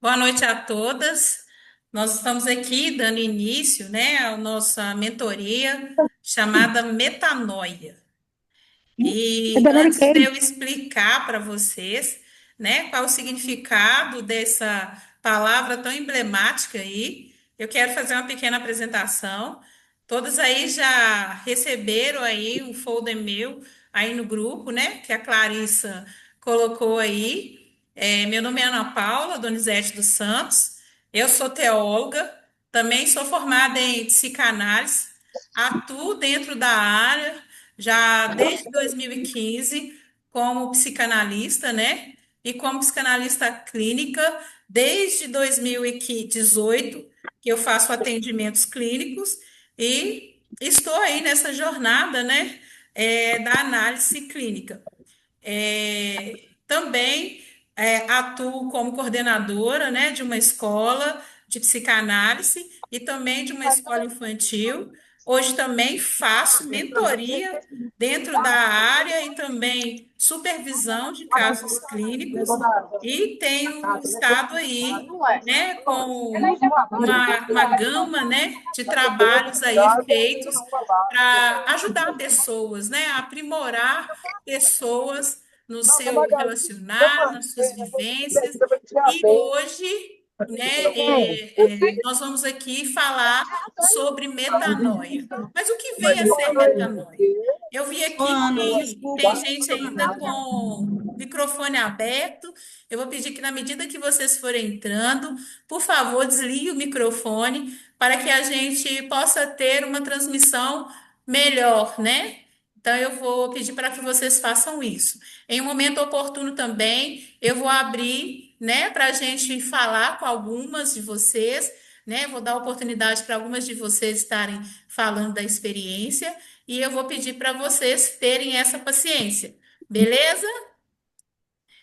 Boa noite a todas. Nós estamos aqui dando início, né, à nossa mentoria chamada Metanoia. É E da Mary antes de Kay. eu explicar para vocês, né, qual o significado dessa palavra tão emblemática aí, eu quero fazer uma pequena apresentação. Todos aí já receberam aí um folder meu aí no grupo, né, que a Clarissa colocou aí. Meu nome é Ana Paula Donizete dos Santos. Eu sou teóloga, também sou formada em psicanálise, atuo dentro da área já desde 2015 como psicanalista, né? E como psicanalista clínica desde 2018, que eu faço atendimentos clínicos e estou aí nessa jornada, né? Da análise clínica. Também atuo como coordenadora, né, de uma escola de psicanálise e também de uma escola infantil. Hoje também faço mentoria dentro da área e também supervisão de casos clínicos e tenho estado aí, né, com uma gama, né, de trabalhos aí feitos para ajudar pessoas, né, a aprimorar pessoas no seu relacionar, nas suas vivências. E hoje, né, nós vamos aqui falar sobre metanoia. Mas o que vem a ser metanoia? Eu vi Ô, aqui Ana, que tem desculpa. gente ainda com microfone aberto. Eu vou pedir que, na medida que vocês forem entrando, por favor, desligue o microfone para que a gente possa ter uma transmissão melhor, né? Então, eu vou pedir para que vocês façam isso. Em um momento oportuno também, eu vou abrir, né, para a gente falar com algumas de vocês, né? Vou dar oportunidade para algumas de vocês estarem falando da experiência e eu vou pedir para vocês terem essa paciência, beleza?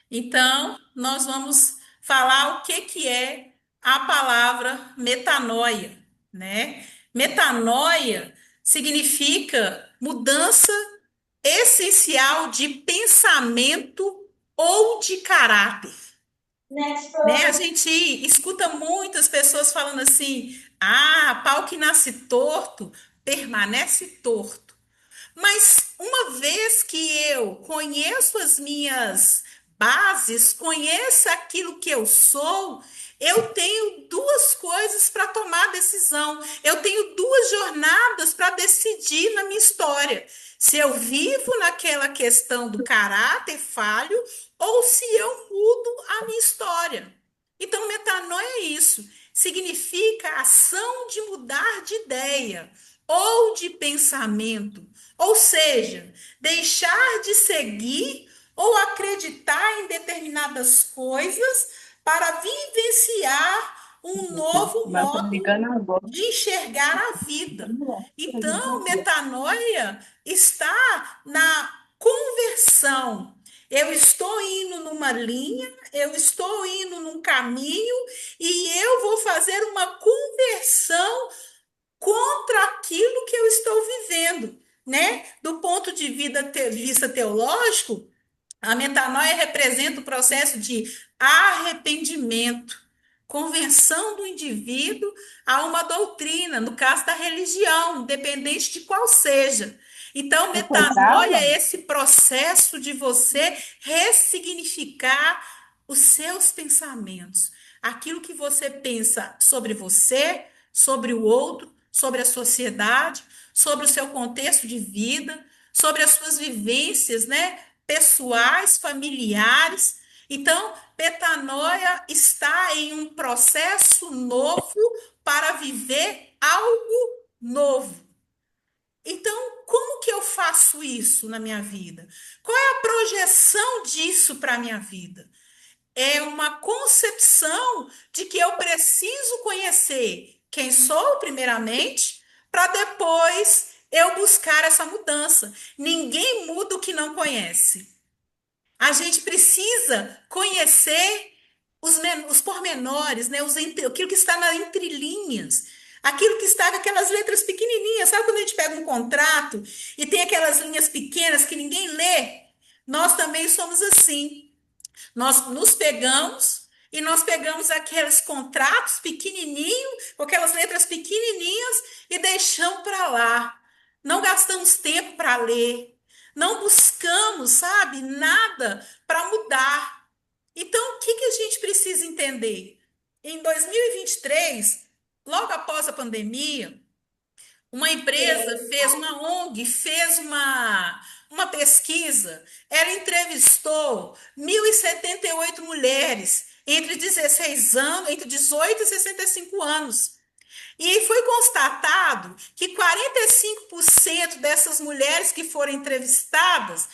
Então, nós vamos falar o que que é a palavra metanoia, né? Metanoia significa mudança essencial de pensamento ou de caráter, né? A gente escuta muitas pessoas falando assim: ah, pau que nasce torto permanece torto. Mas uma vez que eu conheço as minhas bases, conheço aquilo que eu sou, eu tenho duas coisas para tomar decisão. Eu tenho duas jornadas para decidir na minha história. Se eu vivo naquela questão do caráter falho ou se eu mudo a minha história. Então, metanoia é isso. Significa ação de mudar de ideia ou de pensamento. Ou seja, deixar de seguir ou acreditar em determinadas coisas para vivenciar um novo Vai pra modo ligar agora. de enxergar a vida. Então, metanoia está na conversão. Eu estou indo numa linha, eu estou indo num caminho e eu vou fazer uma conversão contra aquilo que eu estou vivendo, né? Do ponto de vista teológico, a metanoia representa o processo de arrependimento, conversão do indivíduo a uma doutrina, no caso da religião, independente de qual seja. Então, Você foi metanoia brava? é esse processo de você ressignificar os seus pensamentos. Aquilo que você pensa sobre você, sobre o outro, sobre a sociedade, sobre o seu contexto de vida, sobre as suas vivências, né? Pessoais, familiares. Então, metanoia está em um processo novo para viver algo novo. Então, como que eu faço isso na minha vida? Qual é a projeção disso para a minha vida? É uma concepção de que eu preciso conhecer quem sou, primeiramente, para depois eu buscar essa mudança. Ninguém muda o que não conhece. A gente precisa conhecer os pormenores, né? Aquilo que está nas entrelinhas, aquilo que está com aquelas letras pequenininhas. Sabe quando a gente pega um contrato e tem aquelas linhas pequenas que ninguém lê? Nós também somos assim. Nós nos pegamos e nós pegamos aqueles contratos pequenininhos, com aquelas letras pequenininhas e deixamos para lá. Não gastamos tempo para ler, não buscamos, sabe, nada para mudar. Então, o que que a gente precisa entender? Em 2023, logo após a pandemia, uma empresa fez uma ONG, fez uma pesquisa. Ela entrevistou 1.078 mulheres entre 16 anos, entre 18 e 65 anos. E foi constatado que 45% dessas mulheres que foram entrevistadas,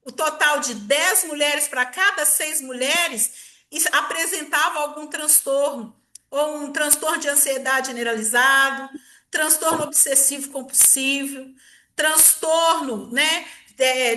o total de 10 mulheres para cada 6 mulheres, apresentavam algum transtorno, ou um transtorno de ansiedade generalizado, transtorno obsessivo compulsivo, transtorno, né,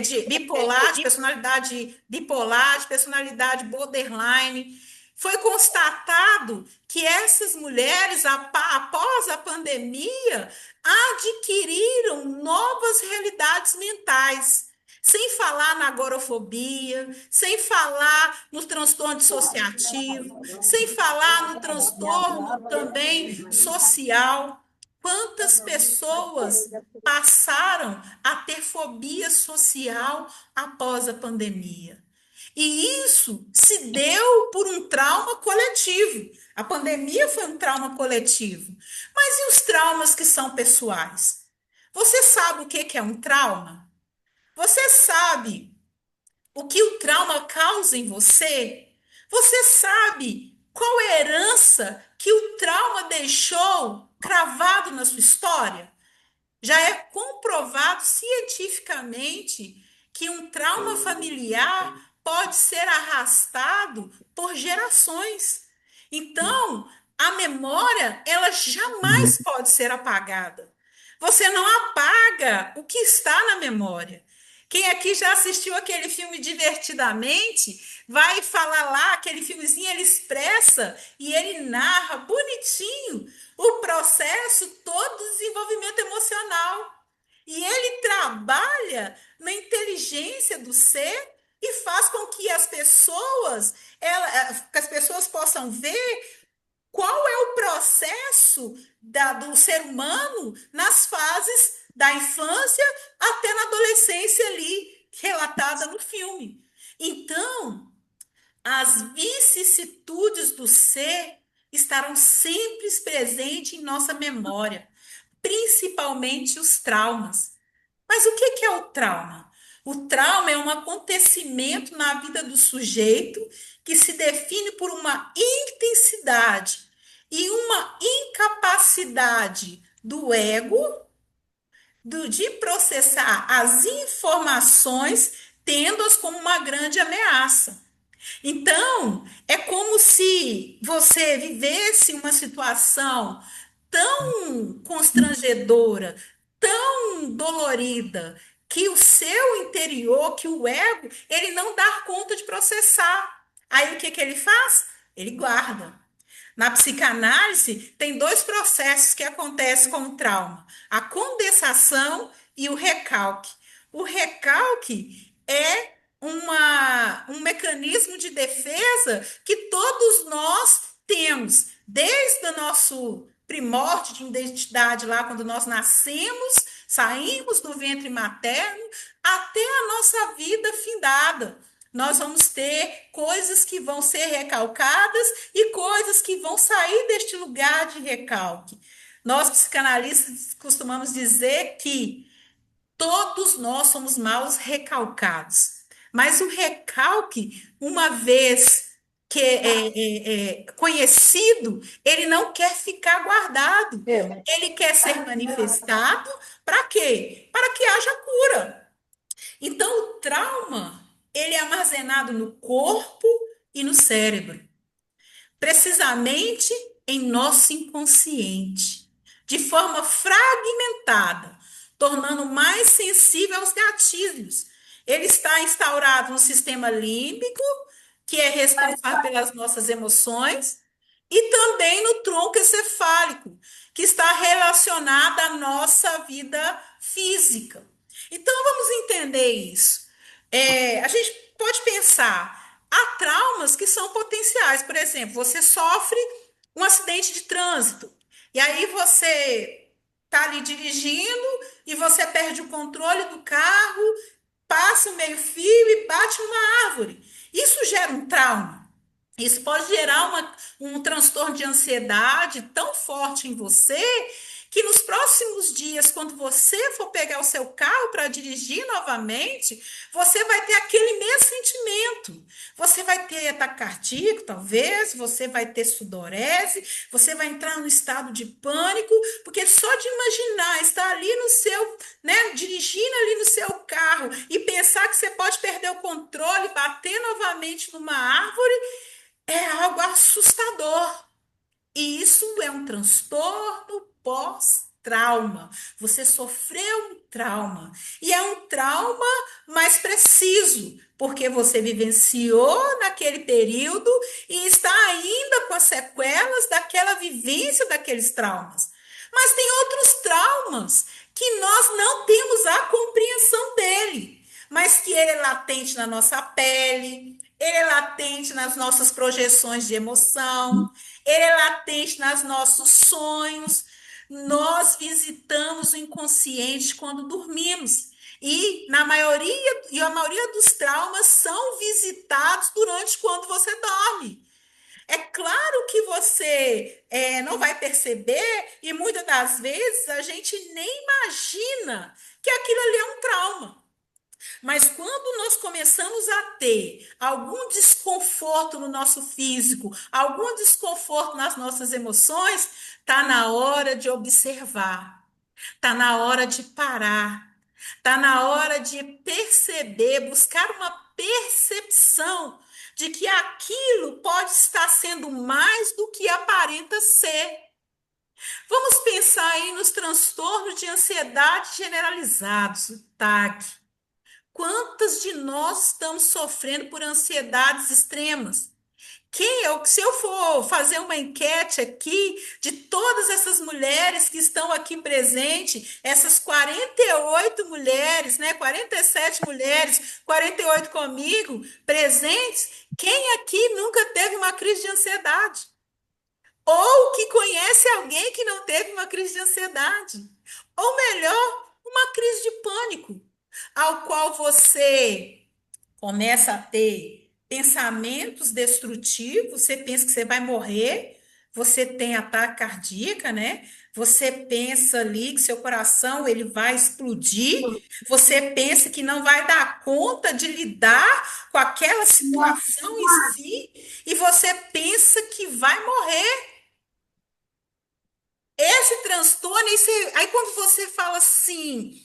de bipolar, de personalidade bipolar, de personalidade borderline. Foi constatado que essas mulheres, após a pandemia, adquiriram novas realidades mentais. Sem falar na agorafobia, sem falar no transtorno dissociativo, sem falar no transtorno também social. Quantas pessoas passaram a ter fobia social após a pandemia? E isso se deu por um trauma coletivo. A pandemia foi um trauma coletivo. Mas e os traumas que são pessoais? Você sabe o que é um trauma? Você sabe o que o trauma causa em você? Você sabe qual é a herança que o trauma deixou cravado na sua história? Já é comprovado cientificamente que um trauma familiar pode ser arrastado por gerações. Então, a memória, ela jamais pode ser apagada. Você não apaga o que está na memória. Quem aqui já assistiu aquele filme Divertidamente, vai falar lá, aquele filmezinho, ele expressa e ele narra bonitinho o processo todo do desenvolvimento emocional. E ele trabalha na inteligência do ser e faz com que que as pessoas possam ver qual é o processo do ser humano nas fases da infância até na adolescência ali, relatada no filme. Então, as vicissitudes do ser estarão sempre presentes em nossa memória, principalmente os traumas. Mas o que é o trauma? O trauma é um acontecimento na vida do sujeito que se define por uma intensidade e uma incapacidade do ego de processar as informações, tendo-as como uma grande ameaça. Então, é como se você vivesse uma situação tão constrangedora, tão dolorida, que o seu interior, que o ego, ele não dá conta de processar. Aí o que que ele faz? Ele guarda. Na psicanálise, tem dois processos que acontecem com o trauma: a condensação e o recalque. O recalque é um mecanismo de defesa que todos nós temos, desde o nosso primórdio de identidade, lá quando nós nascemos, saímos do ventre materno, até a nossa vida findada. Nós vamos ter coisas que vão ser recalcadas e coisas que vão sair deste lugar de recalque. Nós, psicanalistas, costumamos dizer que todos nós somos maus recalcados. Mas o recalque, uma vez que é conhecido, ele não quer ficar guardado. Ele quer ser manifestado para quê? Para que haja cura. Então, o trauma, ele é armazenado no corpo e no cérebro, precisamente em nosso inconsciente, de forma fragmentada, tornando mais sensível aos gatilhos. Ele está instaurado no sistema límbico, que é responsável pelas nossas emoções, e também no tronco encefálico, que está relacionado à nossa vida física. Então, vamos entender isso. A gente pode pensar, há traumas que são potenciais. Por exemplo, você sofre um acidente de trânsito, e aí você está ali dirigindo e você perde o controle do carro, passa o meio-fio e bate numa árvore. Isso gera um trauma. Isso pode gerar um transtorno de ansiedade tão forte em você que nos próximos dias, quando você for pegar o seu carro para dirigir novamente, você vai ter aquele mesmo sentimento. Você vai ter ataque cardíaco, talvez, você vai ter sudorese, você vai entrar num estado de pânico, porque só de imaginar estar ali no seu, né, dirigindo ali no seu carro e pensar que você pode perder o controle, bater novamente numa árvore, é algo assustador. E isso é um transtorno pós-trauma. Você sofreu um trauma. E é um trauma mais preciso, porque você vivenciou naquele período e está ainda com as sequelas daquela vivência daqueles traumas. Mas tem outros traumas que nós não temos a compreensão dele, mas que ele é latente na nossa pele, ele é latente nas nossas projeções de emoção, ele é latente nos nossos sonhos. Nós visitamos o inconsciente quando dormimos. E a maioria dos traumas são visitados durante quando você dorme. É claro que você não vai perceber, e muitas das vezes a gente nem imagina que aquilo ali é um trauma. Mas quando nós começamos a ter algum desconforto no nosso físico, algum desconforto nas nossas emoções, está na hora de observar, está na hora de parar, está na hora de perceber, buscar uma percepção de que aquilo pode estar sendo mais do que aparenta ser. Vamos pensar aí nos transtornos de ansiedade generalizados, o TAG. Quantas de nós estamos sofrendo por ansiedades extremas? Se eu for fazer uma enquete aqui de todas essas mulheres que estão aqui presentes, essas 48 mulheres, né, 47 mulheres, 48 comigo, presentes, quem aqui nunca teve uma crise de ansiedade? Ou que conhece alguém que não teve uma crise de ansiedade? Ou melhor, uma crise de pânico, ao qual você começa a ter pensamentos destrutivos, você pensa que você vai morrer, você tem ataque cardíaco, né? Você pensa ali que seu coração ele vai explodir, você pensa que não vai dar conta de lidar com aquela situação em si, e você pensa que vai morrer. Esse transtorno, aí quando você fala assim,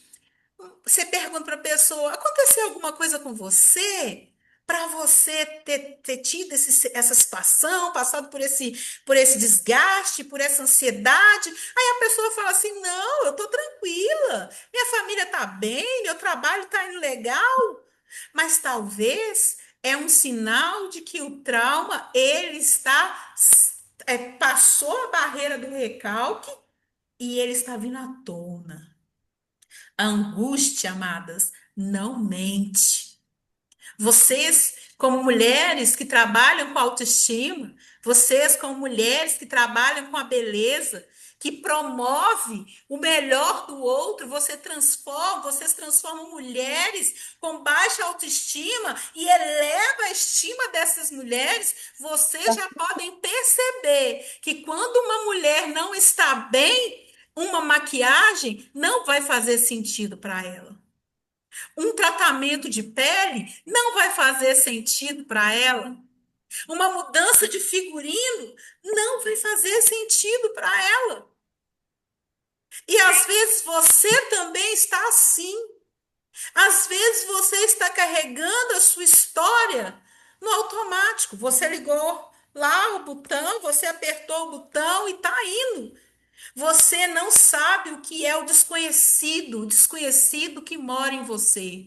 você pergunta para a pessoa: aconteceu alguma coisa com você? Para você ter tido essa situação, passado por esse desgaste, por essa ansiedade. Aí a pessoa fala assim: não, eu estou tranquila, minha família está bem, meu trabalho está indo legal. Mas talvez é um sinal de que o trauma ele passou a barreira do recalque e ele está vindo à tona. A angústia, amadas, não mente. Vocês, como mulheres que trabalham com autoestima, vocês, como mulheres que trabalham com a beleza, que promove o melhor do outro, vocês transformam mulheres com baixa autoestima e eleva a estima dessas mulheres. Vocês já podem perceber que quando uma mulher não está bem, uma maquiagem não vai fazer sentido para ela. Um tratamento de pele não vai fazer sentido para ela. Uma mudança de figurino não vai fazer sentido para ela. E às vezes você também está assim. Às vezes você está carregando a sua história no automático. Você ligou lá o botão, você apertou o botão e está indo. Você não sabe o que é o desconhecido que mora em você.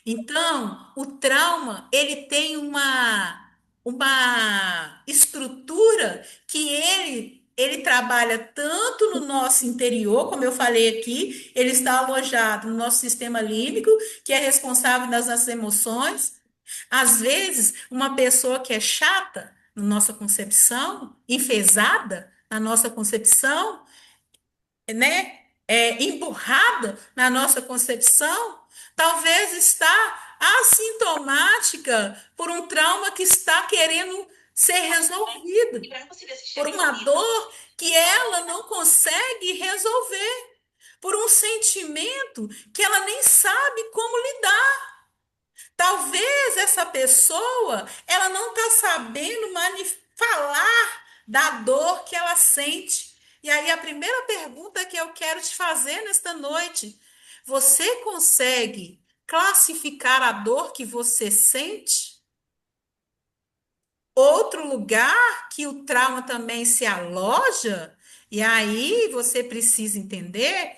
Então, o trauma, ele tem uma estrutura que ele trabalha tanto no nosso interior, como eu falei aqui, ele está alojado no nosso sistema límbico, que é responsável das nossas emoções, Às vezes, uma pessoa que é chata na nossa concepção, enfesada na nossa concepção, né, emburrada na nossa concepção, talvez está assintomática por um trauma que está querendo ser resolvido, por uma dor que ela não consegue resolver, por um sentimento que ela nem sabe como lidar. Talvez essa pessoa, ela não está sabendo falar da dor que ela sente. E aí a primeira pergunta que eu quero te fazer nesta noite, você consegue classificar a dor que você sente? Outro lugar que o trauma também se aloja, e aí você precisa entender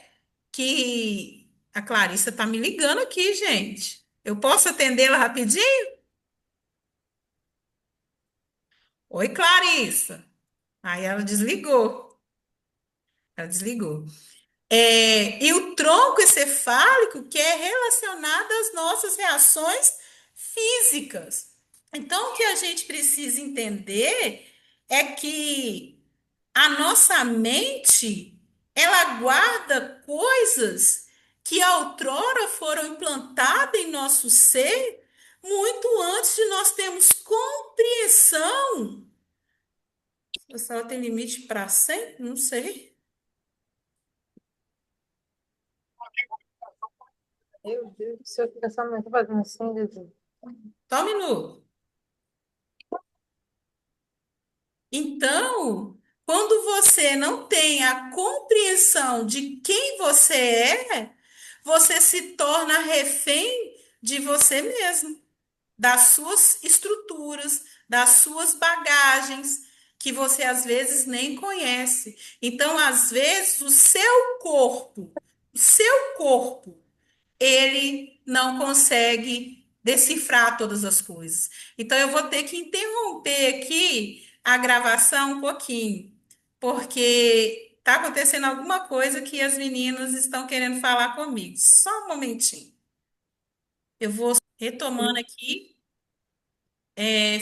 que a Clarissa está me ligando aqui, gente. Eu posso atendê-la rapidinho? Oi, Clarissa. Aí ela desligou. Ela desligou. E o tronco encefálico que é relacionado às nossas reações físicas. Então, o que a gente precisa entender é que a nossa mente, ela guarda coisas que outrora foram implantadas em nosso ser muito antes de nós termos compreensão. A sala tem limite para 100? Não sei. Meu Deus do céu, que essa mulher tá fazendo assim, Jesus. Só um minuto. Então, quando você não tem a compreensão de quem você é, você se torna refém de você mesmo, das suas estruturas, das suas bagagens, que você às vezes nem conhece. Então, às vezes, o seu corpo, ele não consegue decifrar todas as coisas. Então, eu vou ter que interromper aqui a gravação um pouquinho, porque está acontecendo alguma coisa que as meninas estão querendo falar comigo. Só um momentinho. Eu vou retomando aqui.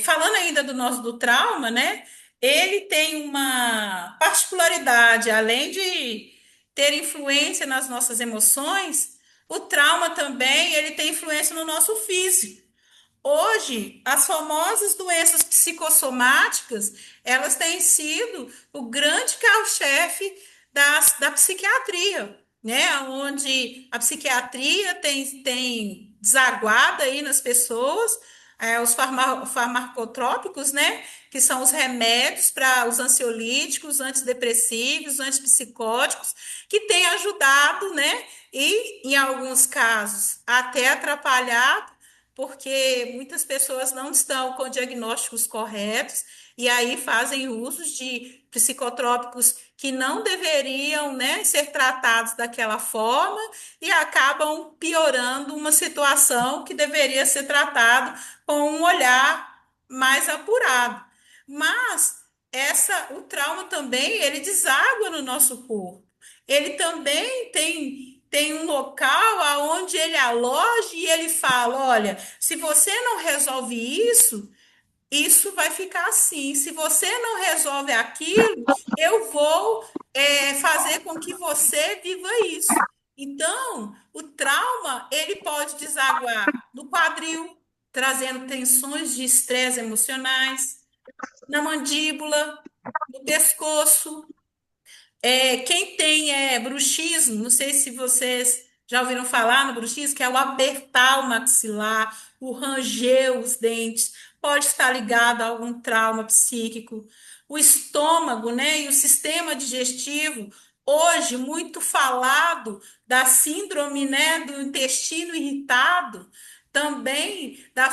Falando ainda do nosso do trauma, né? Ele tem uma particularidade, além de ter influência nas nossas emoções, o trauma também ele tem influência no nosso físico. Hoje, as famosas doenças psicossomáticas, elas têm sido o grande carro-chefe da psiquiatria, né? Onde a psiquiatria tem desaguado aí nas pessoas, os farmacotrópicos, né? Que são os remédios para os ansiolíticos, antidepressivos, antipsicóticos, que têm ajudado, né? E, em alguns casos, até atrapalhado porque muitas pessoas não estão com diagnósticos corretos e aí fazem uso de psicotrópicos que não deveriam, né, ser tratados daquela forma e acabam piorando uma situação que deveria ser tratada com um olhar mais apurado. Mas o trauma também, ele deságua no nosso corpo. Ele também tem um local aonde ele aloja e ele fala, olha, se você não resolve isso, isso vai ficar assim. Se você não resolve aquilo, eu vou fazer com que você viva isso. Então, o trauma, ele pode desaguar no quadril, trazendo tensões de estresse emocionais, na mandíbula, no pescoço, quem tem bruxismo, não sei se vocês já ouviram falar no bruxismo, que é o apertar o maxilar, o ranger os dentes, pode estar ligado a algum trauma psíquico. O estômago, né, e o sistema digestivo, hoje muito falado da síndrome, né, do intestino irritado, também da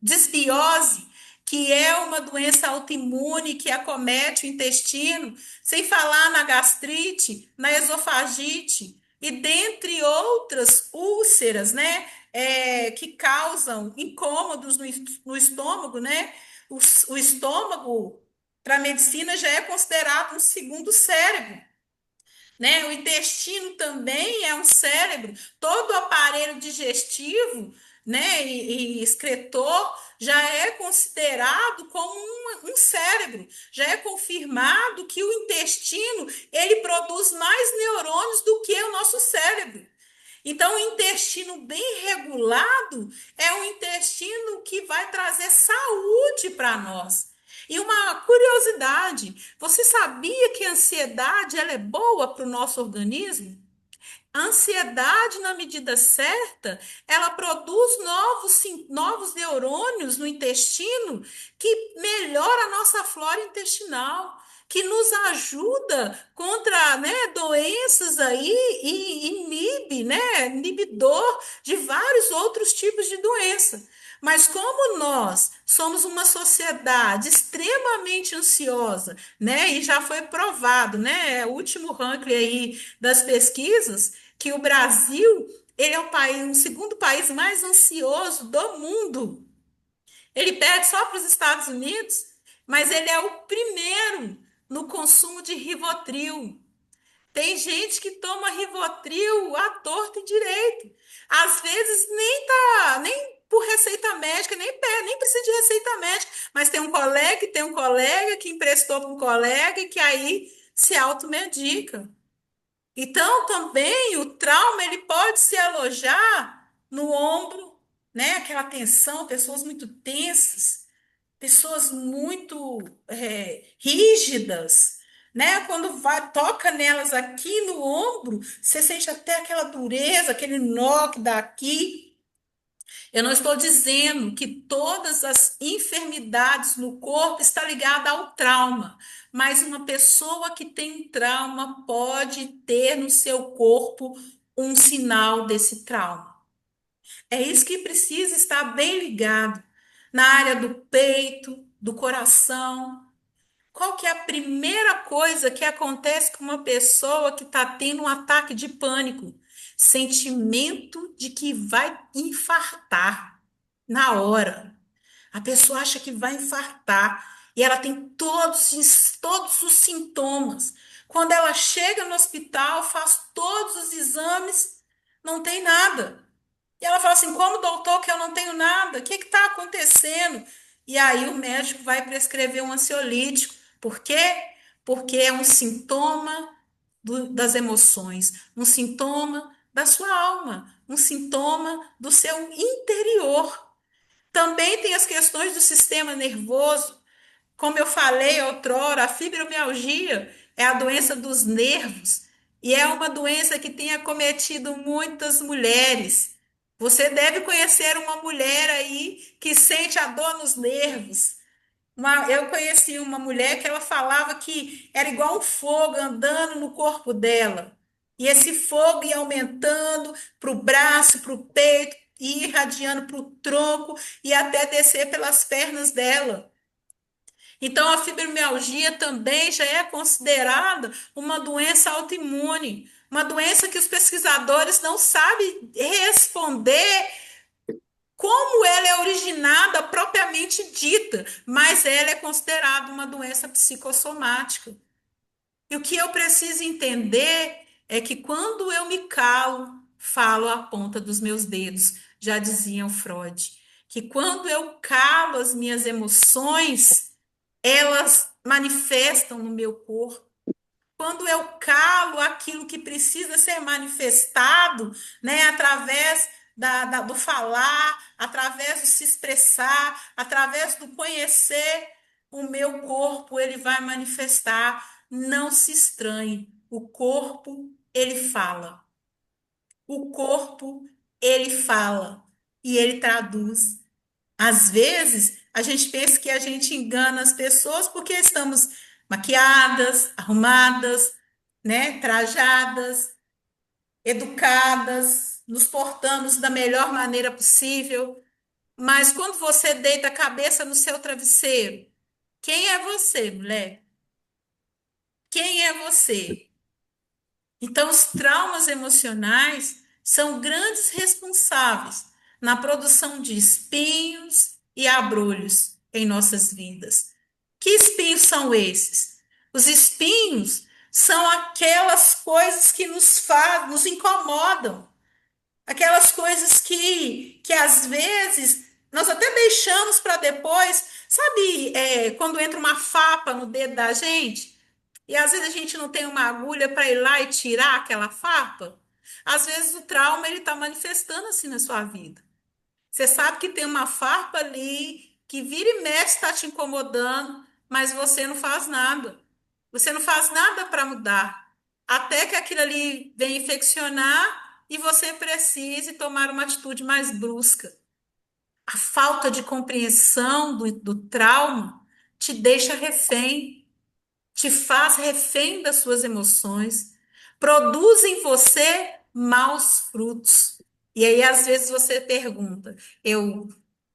desbiose, que é uma doença autoimune que acomete o intestino, sem falar na gastrite, na esofagite e dentre outras úlceras, né, que causam incômodos no estômago, né? O estômago, para a medicina, já é considerado um segundo cérebro. né? O intestino também é um cérebro, todo o aparelho digestivo, né, e excretor já é considerado como um cérebro. Já é confirmado que o intestino ele produz mais neurônios do que o nosso cérebro. Então, o intestino bem regulado é um intestino que vai trazer saúde para nós. E uma curiosidade, você sabia que a ansiedade ela é boa para o nosso organismo? A ansiedade, na medida certa, ela produz novos neurônios no intestino que melhora a nossa flora intestinal, que nos ajuda contra, né, doenças aí e inibe, né, inibidor de vários outros tipos de doença. Mas como nós somos uma sociedade extremamente ansiosa, né, e já foi provado, né, o último ranking aí das pesquisas, que o Brasil ele é o segundo país mais ansioso do mundo. Ele perde só para os Estados Unidos, mas ele é o primeiro no consumo de Rivotril. Tem gente que toma Rivotril à torta e direito. Às vezes nem por receita médica, nem precisa de receita médica, mas tem um colega que emprestou para um colega e que aí se automedica. Então, também o trauma ele pode se alojar no ombro, né? Aquela tensão, pessoas muito tensas, pessoas muito rígidas, né? Quando toca nelas aqui no ombro, você sente até aquela dureza, aquele nó que dá aqui. Eu não estou dizendo que todas as enfermidades no corpo estão ligadas ao trauma, mas uma pessoa que tem trauma pode ter no seu corpo um sinal desse trauma. É isso que precisa estar bem ligado na área do peito, do coração. Qual que é a primeira coisa que acontece com uma pessoa que está tendo um ataque de pânico? Sentimento de que vai infartar na hora. A pessoa acha que vai infartar e ela tem todos os sintomas. Quando ela chega no hospital, faz todos os exames, não tem nada. E ela fala assim: como doutor, que eu não tenho nada? O que está acontecendo? E aí o médico vai prescrever um ansiolítico. Por quê? Porque é um sintoma das emoções, um sintoma da sua alma, um sintoma do seu interior. Também tem as questões do sistema nervoso. Como eu falei outrora, a fibromialgia é a doença dos nervos e é uma doença que tem acometido muitas mulheres. Você deve conhecer uma mulher aí que sente a dor nos nervos. Eu conheci uma mulher que ela falava que era igual um fogo andando no corpo dela. E esse fogo ia aumentando para o braço, para o peito, e irradiando para o tronco e até descer pelas pernas dela. Então, a fibromialgia também já é considerada uma doença autoimune, uma doença que os pesquisadores não sabem responder como ela é originada propriamente dita, mas ela é considerada uma doença psicossomática. E o que eu preciso entender é que quando eu me calo, falo a ponta dos meus dedos, já diziam Freud. Que quando eu calo as minhas emoções, elas manifestam no meu corpo. Quando eu calo aquilo que precisa ser manifestado, né, através do falar, através do se expressar, através do conhecer, o meu corpo ele vai manifestar. Não se estranhe, o corpo ele fala. O corpo ele fala e ele traduz. Às vezes, a gente pensa que a gente engana as pessoas porque estamos maquiadas, arrumadas, né, trajadas, educadas, nos portamos da melhor maneira possível. Mas quando você deita a cabeça no seu travesseiro, quem é você, mulher? Quem é você? Então, os traumas emocionais são grandes responsáveis na produção de espinhos e abrolhos em nossas vidas. Que espinhos são esses? Os espinhos São aquelas coisas que nos incomodam, aquelas coisas que às vezes nós até deixamos para depois, sabe, quando entra uma fapa no dedo da gente, e às vezes a gente não tem uma agulha para ir lá e tirar aquela fapa, às vezes o trauma ele está manifestando assim na sua vida. Você sabe que tem uma farpa ali que vira e mexe está te incomodando, mas você não faz nada. Você não faz nada para mudar. Até que aquilo ali venha infeccionar e você precise tomar uma atitude mais brusca. A falta de compreensão do trauma te deixa refém, te faz refém das suas emoções, produz em você maus frutos. E aí, às vezes, você pergunta: eu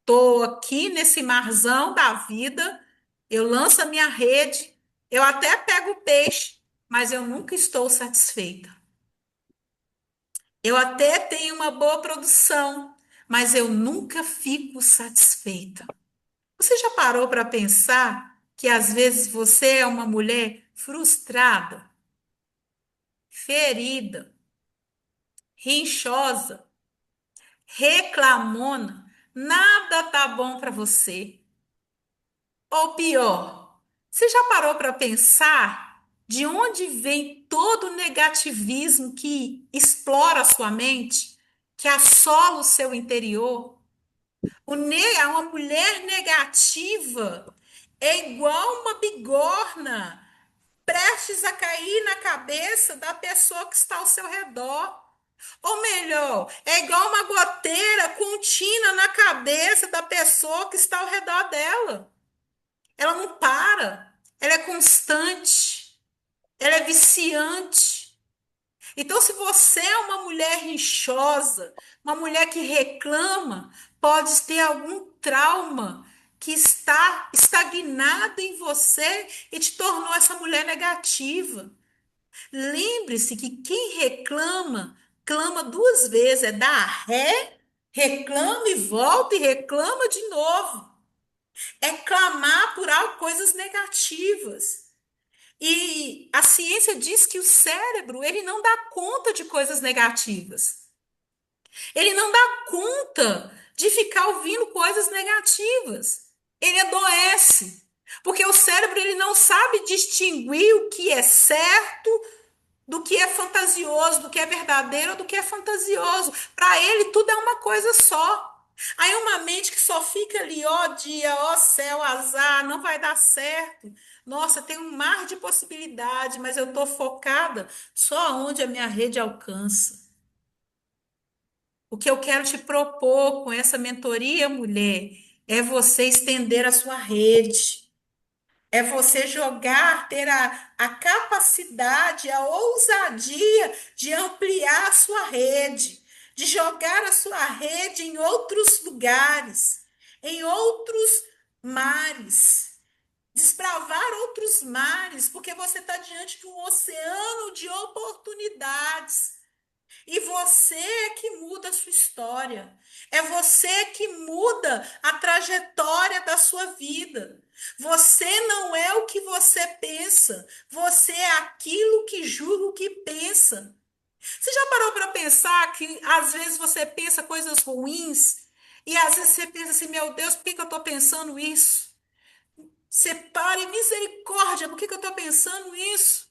estou aqui nesse marzão da vida, eu lanço a minha rede, eu até pego o peixe, mas eu nunca estou satisfeita. Eu até tenho uma boa produção, mas eu nunca fico satisfeita. Você já parou para pensar que às vezes você é uma mulher frustrada, ferida, rinchosa, reclamona? Nada tá bom para você. Ou pior, você já parou para pensar de onde vem todo o negativismo que explora a sua mente, que assola o seu interior? Uma mulher negativa é igual uma bigorna prestes a cair na cabeça da pessoa que está ao seu redor. Ou melhor, é igual uma goteira contínua na cabeça da pessoa que está ao redor dela. Ela não para, ela é constante, ela é viciante. Então, se você é uma mulher rixosa, uma mulher que reclama, pode ter algum trauma que está estagnado em você e te tornou essa mulher negativa. Lembre-se que quem reclama, clama duas vezes, é dar ré, reclama e volta e reclama de novo. É clamar por algo, coisas negativas. E a ciência diz que o cérebro, ele não dá conta de coisas negativas. Ele não dá conta de ficar ouvindo coisas negativas. Ele adoece. Porque o cérebro ele não sabe distinguir o que é certo do que é fantasioso, do que é verdadeiro, do que é fantasioso. Para ele, tudo é uma coisa só. Aí uma mente que só fica ali, ó dia, ó céu, azar, não vai dar certo. Nossa, tem um mar de possibilidade, mas eu estou focada só onde a minha rede alcança. O que eu quero te propor com essa mentoria, mulher, é você estender a sua rede. É você jogar, ter a capacidade, a ousadia de ampliar a sua rede, de jogar a sua rede em outros lugares, em outros mares, desbravar outros mares, porque você está diante de um oceano de oportunidades. E você é que muda a sua história. É você que muda a trajetória da sua vida. Você não é o que você pensa. Você é aquilo que julga o que pensa. Você já parou para pensar que às vezes você pensa coisas ruins e às vezes você pensa assim, meu Deus, por que que eu estou pensando isso? Separe misericórdia, por que que eu estou pensando isso?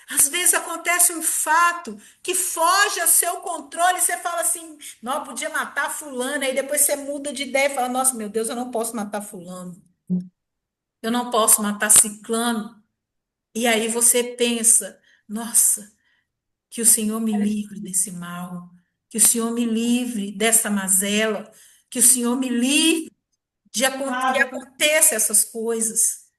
Às vezes acontece um fato que foge ao seu controle, e você fala assim, não, eu podia matar fulano, aí depois você muda de ideia e fala, nossa, meu Deus, eu não posso matar fulano, eu não posso matar ciclano. E aí você pensa, nossa, que o Senhor me livre desse mal, que o Senhor me livre dessa mazela, que o Senhor me livre que aconteça essas coisas.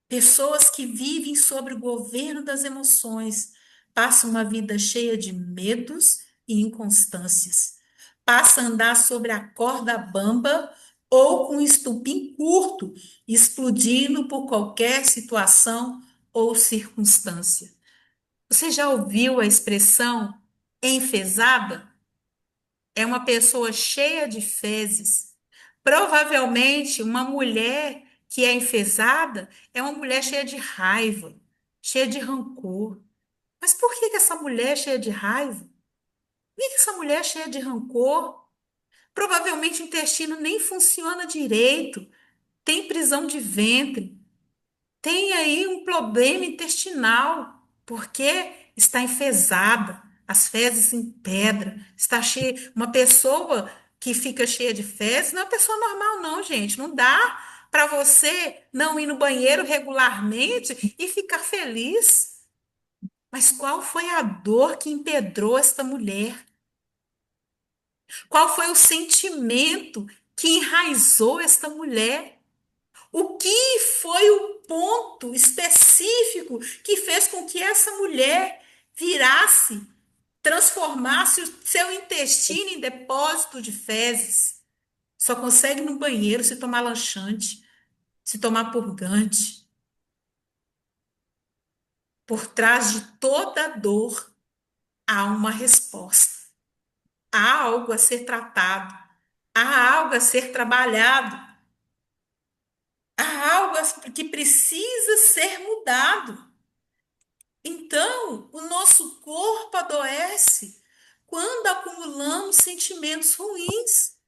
Pessoas que vivem sob o governo das emoções passam uma vida cheia de medos e inconstâncias. Passa a andar sobre a corda bamba ou com um estupim curto, explodindo por qualquer situação ou circunstância. Você já ouviu a expressão enfesada? É uma pessoa cheia de fezes. Provavelmente uma mulher que é enfesada é uma mulher cheia de raiva, cheia de rancor. Mas por que que essa mulher é cheia de raiva? Por que que essa mulher é cheia de rancor? Provavelmente o intestino nem funciona direito, tem prisão de ventre, tem aí um problema intestinal, porque está enfesada, as fezes em pedra, está cheia. Uma pessoa que fica cheia de fezes não é uma pessoa normal, não, gente. Não dá para você não ir no banheiro regularmente e ficar feliz. Mas qual foi a dor que empedrou esta mulher? Qual foi o sentimento que enraizou esta mulher? O que foi o ponto específico que fez com que essa mulher virasse, transformasse o seu intestino em depósito de fezes? Só consegue no banheiro se tomar laxante, se tomar purgante. Por trás de toda dor há uma resposta. Há algo a ser tratado. Há algo a ser trabalhado. Há algo que precisa ser mudado. Então, o nosso corpo adoece quando acumulamos sentimentos ruins.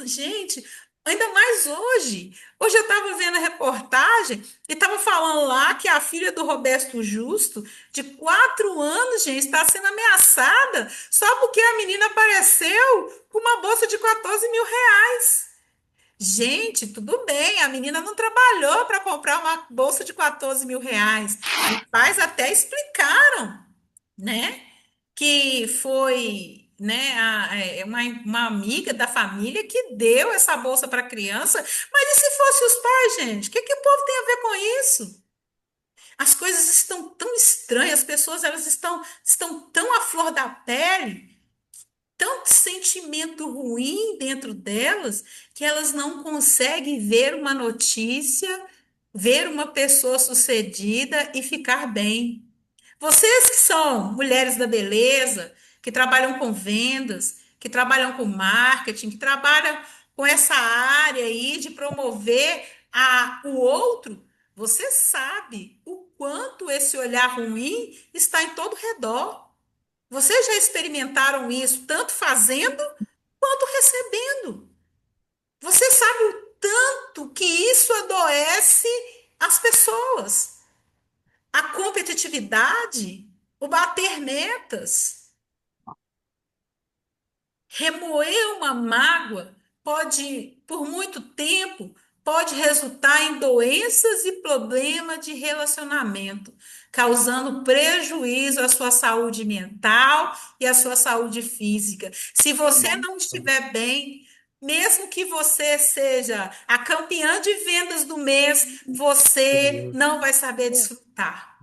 Gente, ainda mais hoje. Hoje eu estava vendo a reportagem e estava falando lá que a filha do Roberto Justo, de 4 anos, gente, está sendo ameaçada só porque a menina apareceu com uma bolsa de 14 mil reais. Gente, tudo bem, a menina não trabalhou para comprar uma bolsa de 14 mil reais. Os pais até explicaram, né? Que foi, né, uma amiga da família que deu essa bolsa para a criança. Mas e se fosse os pais, gente? O que, que o povo tem a ver com isso? As coisas estão tão estranhas, as pessoas elas estão tão à flor da pele, tanto sentimento ruim dentro delas que elas não conseguem ver uma notícia, ver uma pessoa sucedida e ficar bem. Vocês que são mulheres da beleza, que trabalham com vendas, que trabalham com marketing, que trabalham com essa área aí de promover o outro, você sabe o quanto esse olhar ruim está em todo redor. Vocês já experimentaram isso, tanto fazendo quanto recebendo. Você sabe o tanto que isso adoece as pessoas. A competitividade, o bater metas, remoer uma mágoa pode, por muito tempo, pode resultar em doenças e problemas de relacionamento, causando prejuízo à sua saúde mental e à sua saúde física. Se você não estiver bem, mesmo que você seja a campeã de vendas do mês, você não vai saber desfrutar.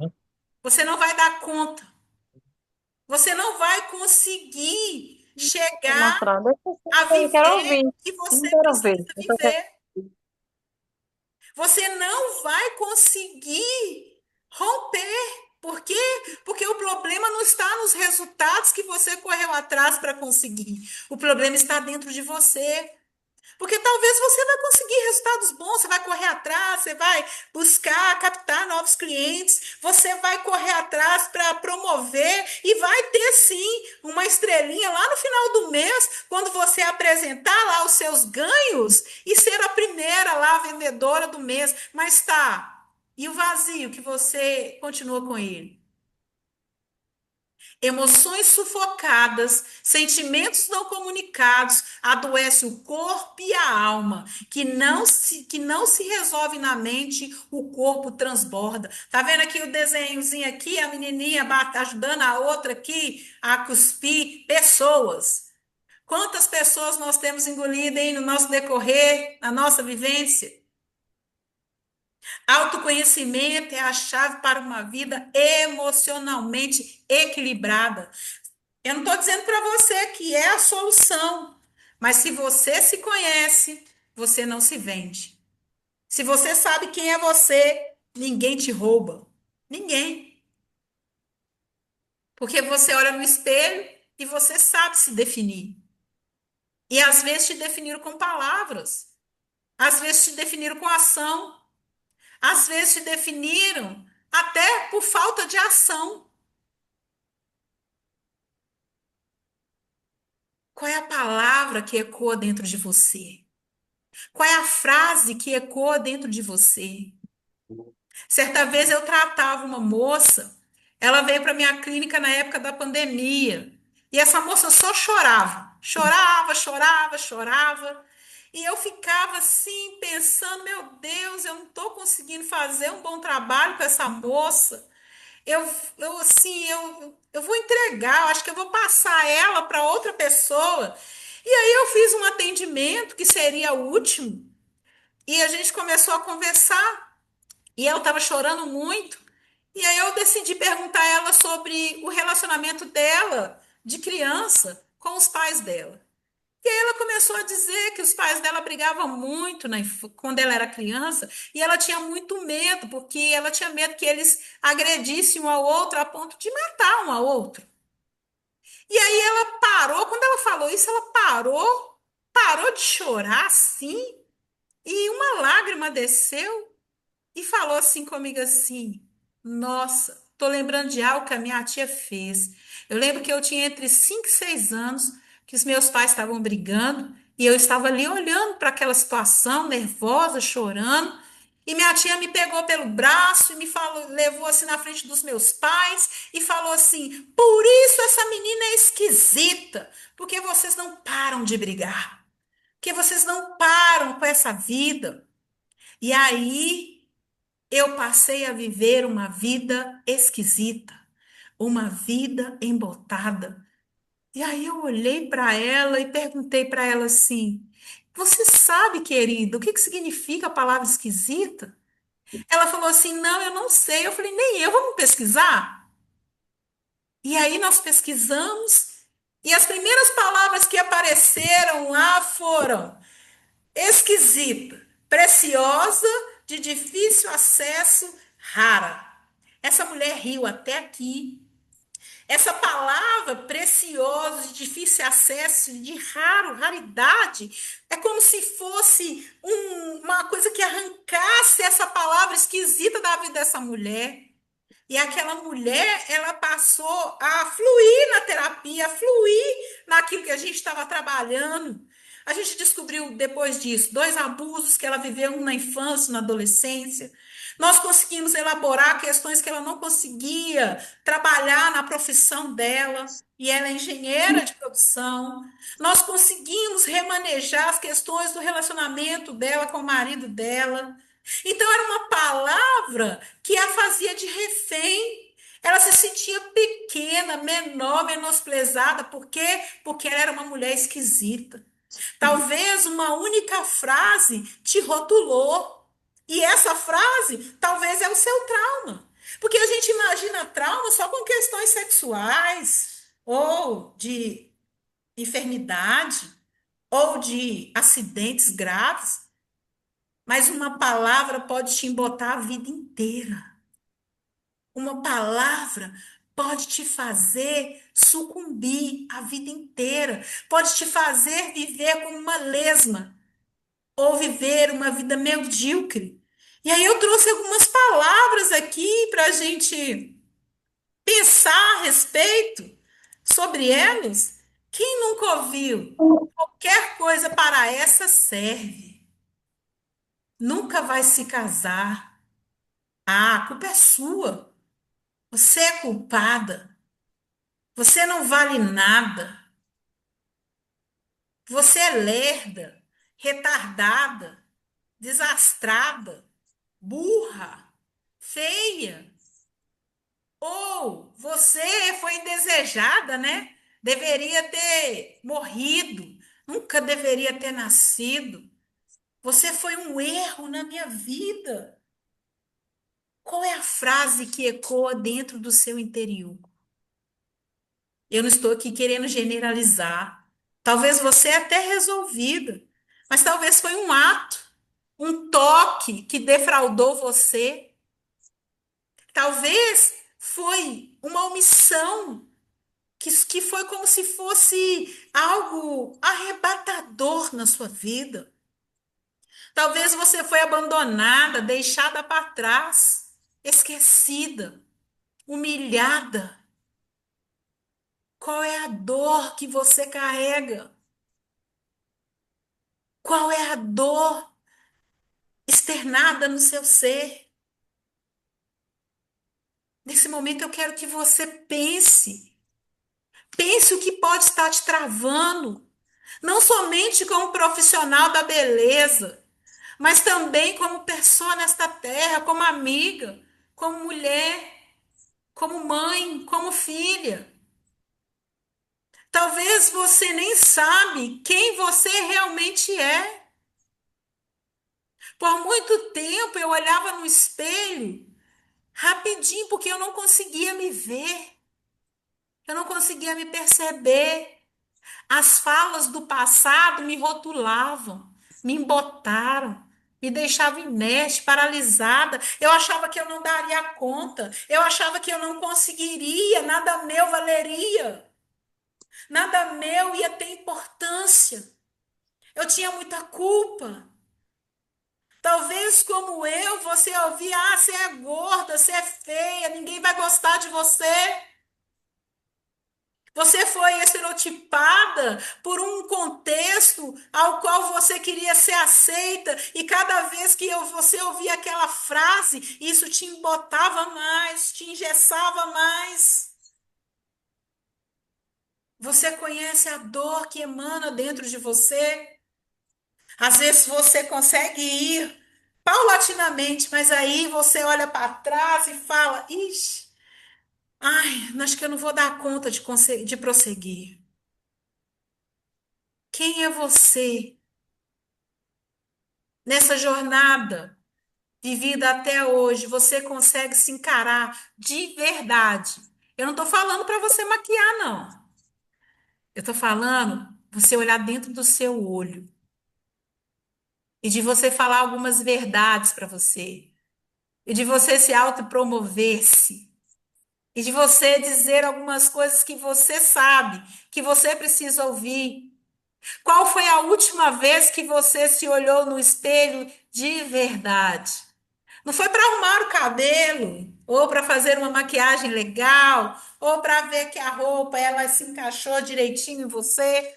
Você não vai dar conta. Você não vai conseguir chegar Mostrar, deixa a eu quero viver ouvir. o que Não você quero ver. precisa viver. Você não vai conseguir romper. Por quê? Porque o problema não está nos resultados que você correu atrás para conseguir. O problema está dentro de você. Porque talvez você vai conseguir resultados bons, você vai correr atrás, você vai buscar captar novos clientes, você vai correr atrás para promover e vai ter sim uma estrelinha lá no final do mês, quando você apresentar lá os seus ganhos e ser a primeira lá vendedora do mês. Mas tá, e o vazio que você continua com ele? Emoções sufocadas, sentimentos não comunicados, adoece o corpo e a alma, que não se resolve na mente, o corpo transborda. Tá vendo aqui o desenhozinho aqui, a menininha ajudando a outra aqui a cuspir pessoas. Quantas pessoas nós temos engolido aí no nosso decorrer, na nossa vivência? Autoconhecimento é a chave para uma vida emocionalmente equilibrada. Eu não estou dizendo para você que é a solução, mas se você se conhece, você não se vende. Se você sabe quem é você, ninguém te rouba. Ninguém. Porque você olha no espelho e você sabe se definir. E às vezes te definiram com palavras, às vezes te definiram com ação, Às vezes te definiram até por falta de ação. Qual é a palavra que ecoa dentro de você? Qual é a frase que ecoa dentro de você? Certa vez eu tratava uma moça, ela veio para minha clínica na época da pandemia, e essa moça só chorava, chorava, chorava, chorava, e eu ficava assim pensando, meu Deus, eu não estou conseguindo fazer um bom trabalho com essa moça. Eu assim, eu vou entregar, eu acho que eu vou passar ela para outra pessoa. E aí eu fiz um atendimento que seria o último, e a gente começou a conversar. E ela estava chorando muito. E aí eu decidi perguntar a ela sobre o relacionamento dela de criança com os pais dela. E aí ela começou a dizer que os pais dela brigavam muito quando ela era criança, e ela tinha muito medo, porque ela tinha medo que eles agredissem um ao outro a ponto de matar um ao outro. E aí ela parou, quando ela falou isso, ela parou de chorar assim, e uma lágrima desceu. E falou assim comigo assim: Nossa, tô lembrando de algo que a minha tia fez. Eu lembro que eu tinha entre 5 e 6 anos, que os meus pais estavam brigando, e eu estava ali olhando para aquela situação, nervosa, chorando. E minha tia me pegou pelo braço e me falou, levou assim na frente dos meus pais e falou assim: Por isso essa menina é esquisita, porque vocês não param de brigar, porque vocês não param com essa vida. E aí eu passei a viver uma vida esquisita, uma vida embotada. E aí eu olhei para ela e perguntei para ela assim: Você sabe, querida, o que que significa a palavra esquisita? Ela falou assim: Não, eu não sei. Eu falei: Nem eu, vamos pesquisar? E aí nós pesquisamos e as primeiras palavras que apareceram lá foram esquisita, preciosa, de difícil acesso, rara. Essa mulher riu até aqui. Essa palavra preciosa, de difícil acesso, de raro, raridade, é como se fosse uma coisa que arrancasse essa palavra esquisita da vida dessa mulher. E aquela mulher, ela passou a fluir na terapia, a fluir naquilo que a gente estava trabalhando. A gente descobriu depois disso dois abusos que ela viveu, um na infância, na adolescência. Nós conseguimos elaborar questões que ela não conseguia trabalhar na profissão dela, e ela é engenheira de produção. Nós conseguimos remanejar as questões do relacionamento dela com o marido dela. Então, era uma palavra que a fazia de refém. Ela se sentia pequena, menor, menosprezada. Por quê? Porque ela era uma mulher esquisita. Talvez uma única frase te rotulou. E essa frase talvez é o seu trauma. Porque a gente imagina trauma só com questões sexuais, ou de enfermidade, ou de acidentes graves. Mas uma palavra pode te embotar a vida inteira. Uma palavra pode te fazer sucumbir a vida inteira. Pode te fazer viver como uma lesma ou viver uma vida medíocre. E aí eu trouxe algumas palavras aqui para a gente pensar a respeito sobre elas. Quem nunca ouviu? Qualquer coisa para essa serve. Nunca vai se casar. Ah, a culpa é sua. Você é culpada. Você não vale nada. Você é lerda, retardada, desastrada, burra, feia. Ou você foi indesejada, né? Deveria ter morrido. Nunca deveria ter nascido. Você foi um erro na minha vida. Qual é a frase que ecoa dentro do seu interior? Eu não estou aqui querendo generalizar. Talvez você é até resolvida, mas talvez foi um ato, um toque que defraudou você. Talvez foi uma omissão que foi como se fosse algo arrebatador na sua vida. Talvez você foi abandonada, deixada para trás, esquecida, humilhada. Qual é a dor que você carrega? Qual é a dor externada no seu ser? Nesse momento eu quero que você pense. Pense o que pode estar te travando. Não somente como profissional da beleza, mas também como pessoa nesta terra, como amiga, como mulher, como mãe, como filha. Talvez você nem sabe quem você realmente é. Por muito tempo eu olhava no espelho rapidinho porque eu não conseguia me ver. Eu não conseguia me perceber. As falas do passado me rotulavam, me embotaram, me deixavam inerte, paralisada. Eu achava que eu não daria conta, eu achava que eu não conseguiria, nada meu valeria, nada meu ia ter importância. Eu tinha muita culpa. Talvez como eu, você ouvia, ah, você é gorda, você é feia, ninguém vai gostar de você. Você foi estereotipada por um contexto ao qual você queria ser aceita, e cada vez que você ouvia aquela frase, isso te embotava mais, te engessava mais. Você conhece a dor que emana dentro de você? Às vezes você consegue ir paulatinamente, mas aí você olha para trás e fala: ixi, ai, acho que eu não vou dar conta de prosseguir. Quem é você nessa jornada vivida até hoje? Você consegue se encarar de verdade? Eu não estou falando para você maquiar, não. Eu estou falando você olhar dentro do seu olho e de você falar algumas verdades para você, e de você se autopromover-se, e de você dizer algumas coisas que você sabe, que você precisa ouvir. Qual foi a última vez que você se olhou no espelho de verdade? Não foi para arrumar o cabelo, ou para fazer uma maquiagem legal, ou para ver que a roupa ela se encaixou direitinho em você.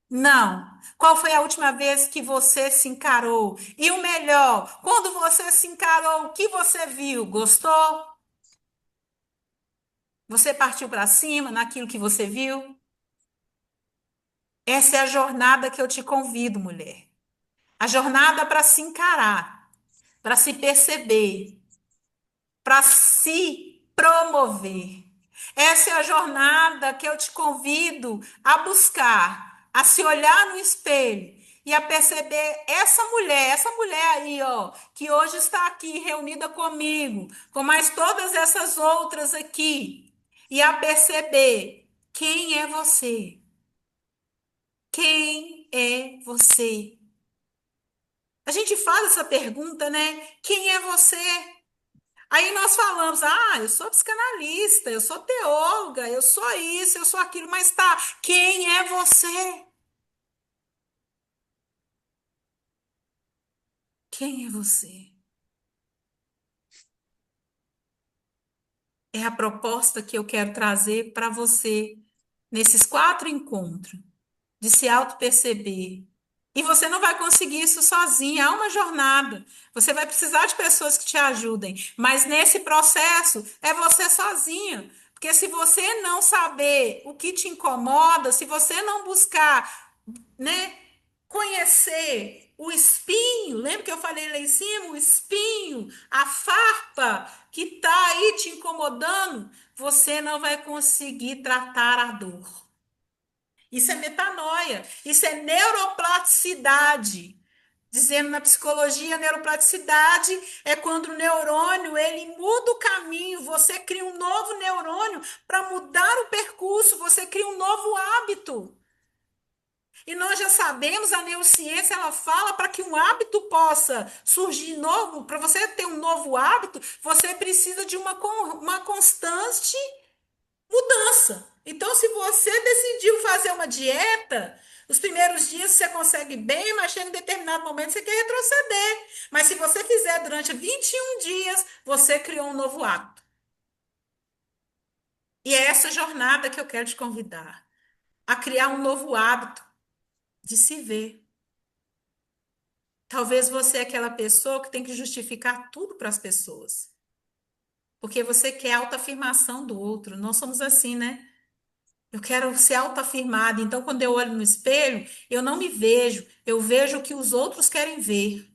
Não. Qual foi a última vez que você se encarou? E o melhor, quando você se encarou, o que você viu? Gostou? Você partiu para cima naquilo que você viu? Essa é a jornada que eu te convido, mulher. A jornada para se encarar, para se perceber, para se promover. Essa é a jornada que eu te convido a buscar, a se olhar no espelho e a perceber essa mulher aí, ó, que hoje está aqui reunida comigo, com mais todas essas outras aqui, e a perceber quem é você. Quem é você? A gente faz essa pergunta, né? Quem é você? Aí nós falamos, ah, eu sou psicanalista, eu sou teóloga, eu sou isso, eu sou aquilo, mas tá, quem é você? Quem é você? É a proposta que eu quero trazer para você nesses 4 encontros, de se auto-perceber. E você não vai conseguir isso sozinha, é uma jornada. Você vai precisar de pessoas que te ajudem, mas nesse processo é você sozinha. Porque se você não saber o que te incomoda, se você não buscar, né, conhecer o espinho, lembra que eu falei lá em cima, o espinho, a farpa que está aí te incomodando, você não vai conseguir tratar a dor. Isso é metanoia, isso é neuroplasticidade. Dizendo na psicologia, neuroplasticidade é quando o neurônio ele muda o caminho, você cria um novo neurônio para mudar o percurso, você cria um novo hábito. E nós já sabemos, a neurociência ela fala para que um hábito possa surgir novo, para você ter um novo hábito, você precisa de uma constante mudança. Então, se você decidiu fazer uma dieta, os primeiros dias você consegue bem, mas chega em determinado momento você quer retroceder. Mas se você fizer durante 21 dias, você criou um novo hábito. E é essa jornada que eu quero te convidar a criar um novo hábito de se ver. Talvez você é aquela pessoa que tem que justificar tudo para as pessoas, porque você quer a autoafirmação do outro. Nós somos assim, né? Eu quero ser autoafirmada. Então, quando eu olho no espelho, eu não me vejo, eu vejo o que os outros querem ver.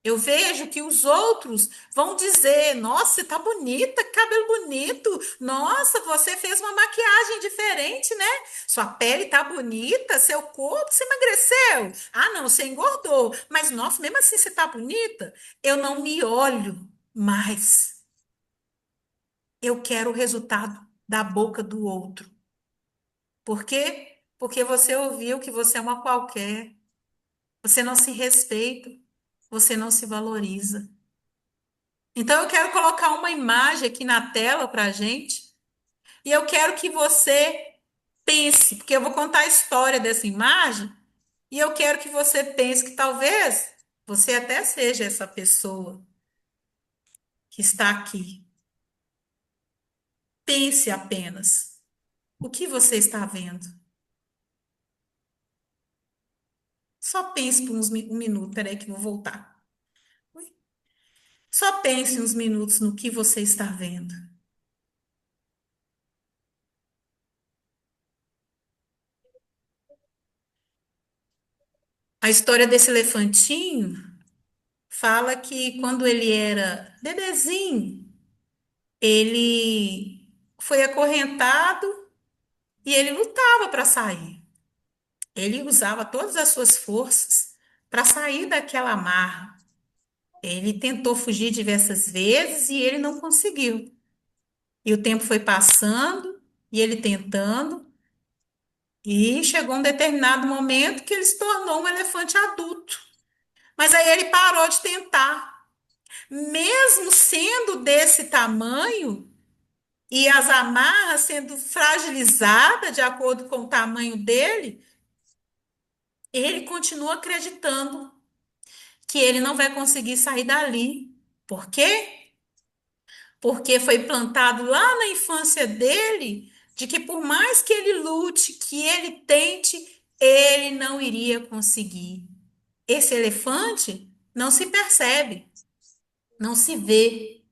Eu vejo que os outros vão dizer: Nossa, você tá bonita, que cabelo bonito. Nossa, você fez uma maquiagem diferente, né? Sua pele tá bonita, seu corpo, você emagreceu. Ah, não, você engordou. Mas, nossa, mesmo assim você tá bonita. Eu não me olho mais. Eu quero o resultado da boca do outro. Por quê? Porque você ouviu que você é uma qualquer. Você não se respeita. Você não se valoriza. Então, eu quero colocar uma imagem aqui na tela para a gente. E eu quero que você pense, porque eu vou contar a história dessa imagem. E eu quero que você pense que talvez você até seja essa pessoa que está aqui. Pense apenas. O que você está vendo? Só pense por um minuto. Peraí, que eu vou voltar. Só pense uns minutos no que você está vendo. A história desse elefantinho fala que quando ele era bebezinho, ele foi acorrentado e ele lutava para sair. Ele usava todas as suas forças para sair daquela amarra. Ele tentou fugir diversas vezes e ele não conseguiu. E o tempo foi passando e ele tentando, e chegou um determinado momento que ele se tornou um elefante adulto. Mas aí ele parou de tentar. Mesmo sendo desse tamanho, e as amarras sendo fragilizadas de acordo com o tamanho dele, ele continua acreditando que ele não vai conseguir sair dali. Por quê? Porque foi plantado lá na infância dele de que por mais que ele lute, que ele tente, ele não iria conseguir. Esse elefante não se percebe, não se vê,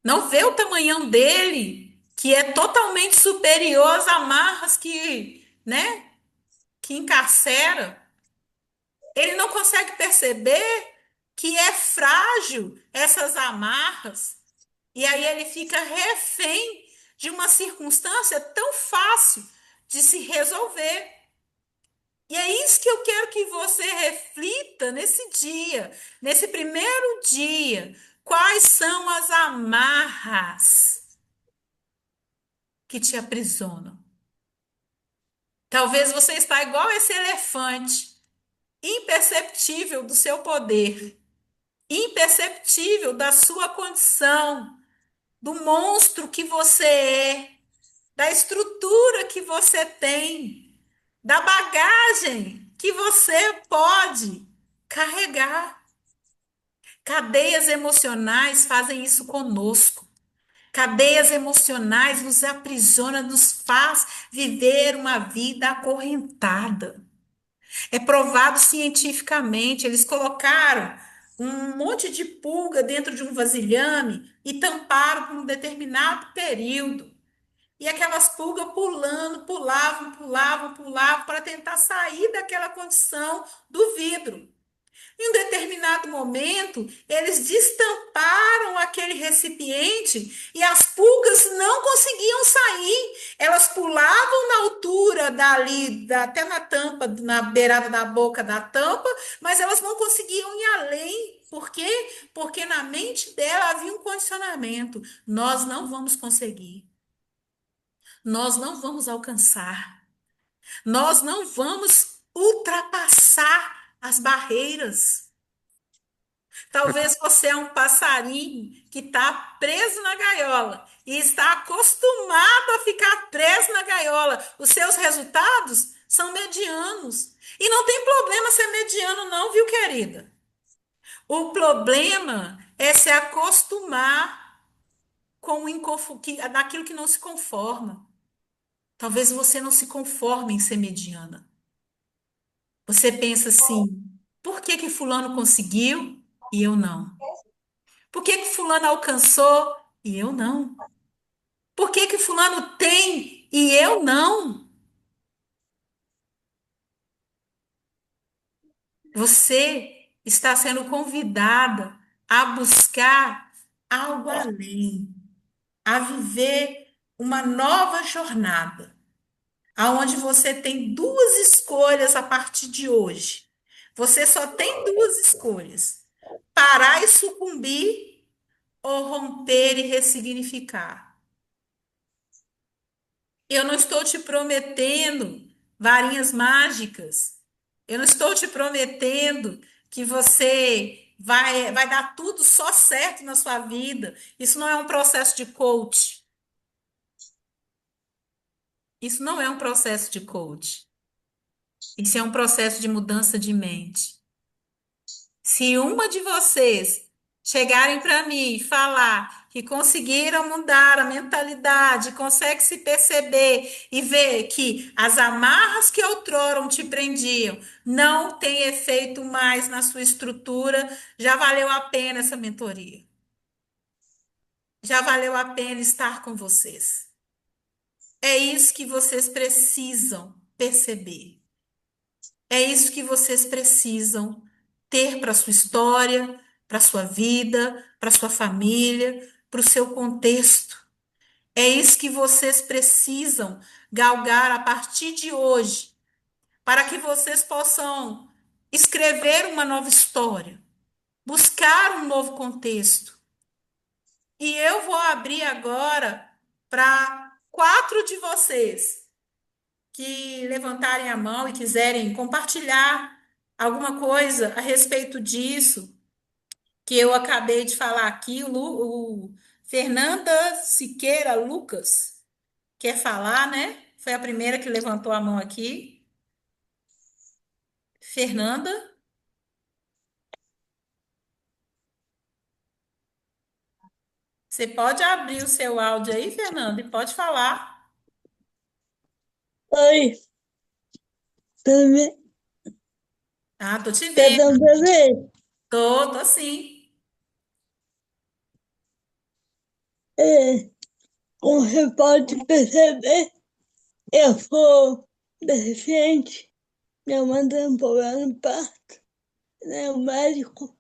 não vê o tamanhão dele, que é totalmente superior às amarras que, né, que encarcera. Ele não consegue perceber que é frágil essas amarras. E aí ele fica refém de uma circunstância tão fácil de se resolver. E é isso que eu quero que você reflita nesse dia, nesse primeiro dia. Quais são as amarras que te aprisionam? Talvez você está igual esse elefante, imperceptível do seu poder, imperceptível da sua condição, do monstro que você é, da estrutura que você tem, da bagagem que você pode carregar. Cadeias emocionais fazem isso conosco. Cadeias emocionais nos aprisiona, nos faz viver uma vida acorrentada. É provado cientificamente. Eles colocaram um monte de pulga dentro de um vasilhame e tamparam por um determinado período. E aquelas pulgas pulando, pulavam, pulavam, pulavam para tentar sair daquela condição do vidro. Em um determinado momento, eles destamparam aquele recipiente e as pulgas não conseguiam sair. Elas pulavam na altura dali, até na tampa, na beirada da boca da tampa, mas elas não conseguiam ir além. Por quê? Porque na mente dela havia um condicionamento. Nós não vamos conseguir. Nós não vamos alcançar. Nós não vamos ultrapassar as barreiras. Talvez você é um passarinho que está preso na gaiola e está acostumado a ficar preso na gaiola. Os seus resultados são medianos. E não tem problema ser mediano, não, viu, querida? O problema é se acostumar com daquilo que não se conforma. Talvez você não se conforme em ser mediana. Você pensa assim: por que que fulano conseguiu e eu não? Por que que fulano alcançou e eu não? Por que que fulano tem e eu não? Você está sendo convidada a buscar algo além, a viver uma nova jornada, aonde você tem duas escolhas a partir de hoje. Você só tem duas escolhas: parar e sucumbir ou romper e ressignificar. Eu não estou te prometendo varinhas mágicas. Eu não estou te prometendo que você vai dar tudo só certo na sua vida. Isso não é um processo de coach. Isso não é um processo de coach. Isso é um processo de mudança de mente. Se uma de vocês chegarem para mim e falar que conseguiram mudar a mentalidade, consegue se perceber e ver que as amarras que outrora te prendiam não têm efeito mais na sua estrutura, já valeu a pena essa mentoria. Já valeu a pena estar com vocês. É isso que vocês precisam perceber. É isso que vocês precisam ter para sua história, para sua vida, para sua família, para o seu contexto. É isso que vocês precisam galgar a partir de hoje, para que vocês possam escrever uma nova história, buscar um novo contexto. E eu vou abrir agora para quatro de vocês que levantarem a mão e quiserem compartilhar alguma coisa a respeito disso que eu acabei de falar aqui, o Fernanda Siqueira Lucas quer falar, né? Foi a primeira que levantou a mão aqui. Fernanda, você pode abrir o seu áudio aí, Fernanda, e pode falar. Oi, tudo bem? Ah, tô te Tá vendo. dando pra ver? Tô sim. É, como você pode perceber, eu sou deficiente, minha mãe tem um problema no parto, né? O médico,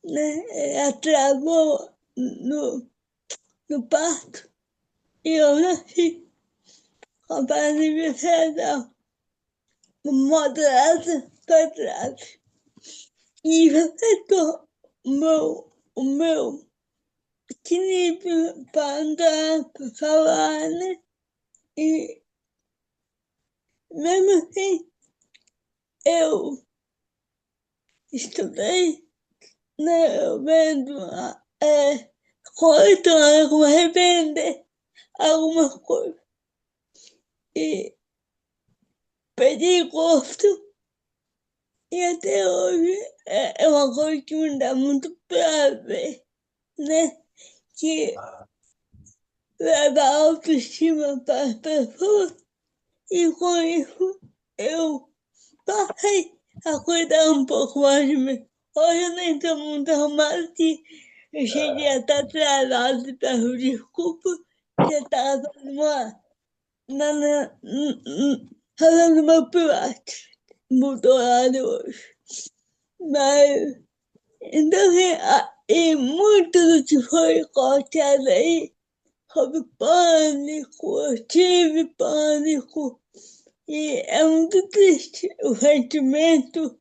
né, atrasou no parto e eu nasci com a paralisia cerebral moderada para trás. E afetou o meu equilíbrio para andar, para falar, né? E mesmo assim, eu estudei, né? Eu vendo corretores como arrepender algumas coisas. E perdi gosto. E até hoje é uma coisa que me dá muito prazer, né? Que leva a autoestima para as pessoas. E com isso, eu passei a cuidar um pouco mais de mim. Hoje eu nem estou muito arrumada que eu cheguei a estar atrasada, peço desculpa, já estava fazendo meu pilates. Mudou horário hoje. Mas, então, assim, e muito do que foi colocado aí sobre pânico, eu tive pânico. E é muito triste o sentimento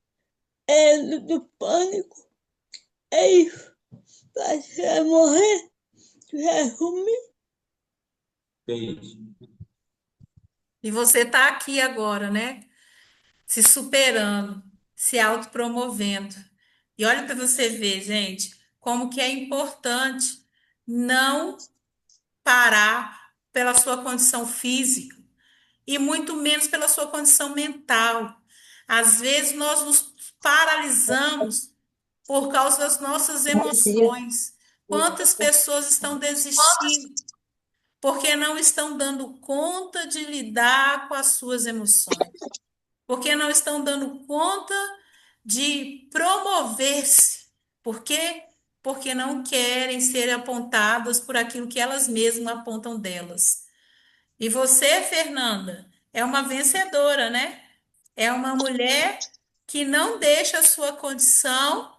do pânico. É isso. Você vai morrer, você vai sumir. E você está aqui agora, né? Se superando, se autopromovendo. E olha para você ver, gente, como que é importante não parar pela sua condição física e muito menos pela sua condição mental. Às vezes nós nos paralisamos por causa das nossas emoções. Quantas pessoas estão desistindo porque não estão dando conta de lidar com as suas emoções? Porque não estão dando conta de promover-se. Por quê? Porque não querem ser apontadas por aquilo que elas mesmas apontam delas. E você, Fernanda, é uma vencedora, né? É uma mulher que não deixa a sua condição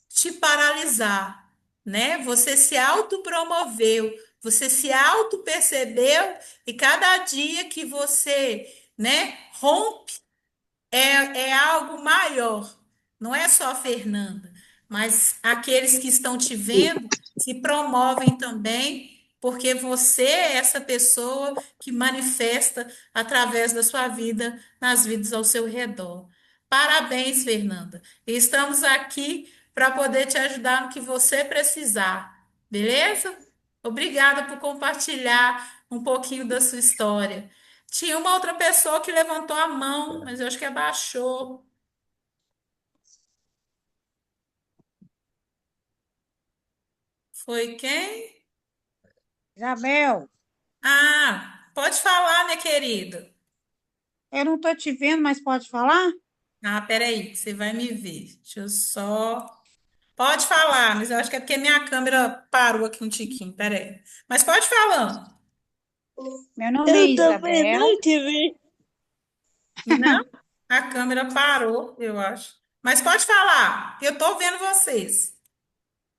te paralisar, né? Você se autopromoveu, você se autopercebeu e cada dia que você, né, rompe é algo maior. Não é só a Fernanda, mas aqueles que estão te vendo se promovem também, porque você é essa pessoa que manifesta através da sua vida nas vidas ao seu redor. Parabéns, Fernanda. Estamos aqui para poder te ajudar no que você precisar, beleza? Obrigada por compartilhar um pouquinho da sua história. Tinha uma outra pessoa que levantou a mão, mas eu acho que abaixou. Foi quem? Isabel, Ah, pode falar, minha querida. eu não estou te vendo, mas pode falar? Ah, peraí, que você vai me ver. Deixa eu só. Pode falar, mas eu acho que é porque minha câmera parou aqui um tiquinho. Peraí. Mas pode falar. Meu nome é Eu também Isabel. não te vi. Não, a câmera parou, eu acho. Mas pode falar, que eu tô vendo vocês.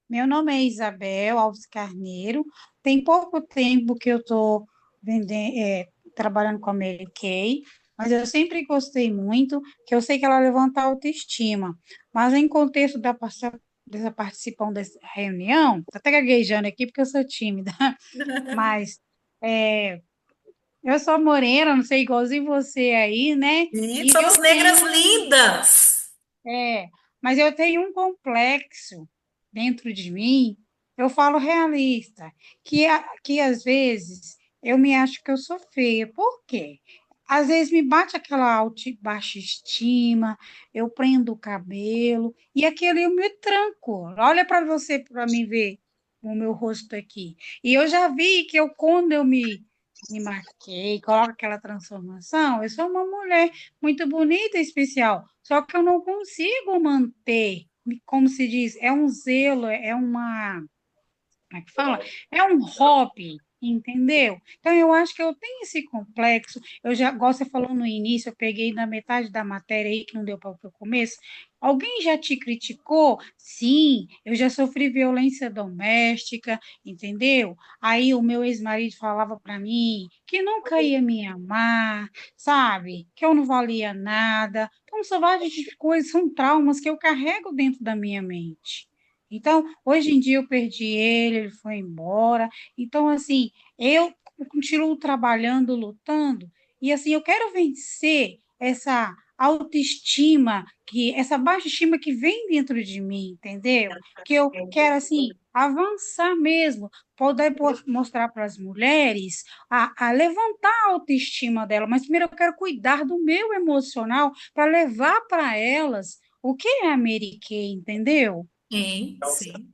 Meu nome é Isabel Alves Carneiro. Tem pouco tempo que eu estou trabalhando com a Mary Kay, mas eu sempre gostei muito, que eu sei que ela levanta a autoestima. Mas em contexto dessa participação dessa reunião, tô até gaguejando aqui porque eu sou tímida, mas é, eu sou morena, não sei, igualzinho você aí, né? E E somos eu negras tenho lindas. mas eu tenho um complexo dentro de mim, eu falo realista, que às vezes eu me acho que eu sou feia. Por quê? Às vezes me bate aquela baixa estima, eu prendo o cabelo e aquele eu me tranco. Olha para você, para mim ver o meu rosto aqui. E eu já vi que quando eu me marquei, coloco aquela transformação, eu sou uma mulher muito bonita e especial. Só que eu não consigo manter, como se diz, é um zelo, é uma, como é que fala? É um hobby, entendeu? Então eu acho que eu tenho esse complexo. Eu já, igual você falou no início, eu peguei na metade da matéria aí que não deu para o começo. Alguém já te criticou? Sim, eu já sofri violência doméstica, entendeu? Aí o meu ex-marido falava para mim que nunca ia me amar, sabe? Que eu não valia nada. Então, são várias coisas, são traumas que eu carrego dentro da minha mente. Então, hoje em dia eu perdi ele foi embora. Então, assim, eu continuo trabalhando, lutando, e assim, eu quero vencer essa autoestima, essa baixa estima que vem dentro de mim, entendeu? Que eu quero, assim, avançar mesmo, poder mostrar para as mulheres a levantar a autoestima dela, mas primeiro eu quero cuidar do meu emocional para levar para elas o que é a Mary Kay, entendeu? Sim, sim.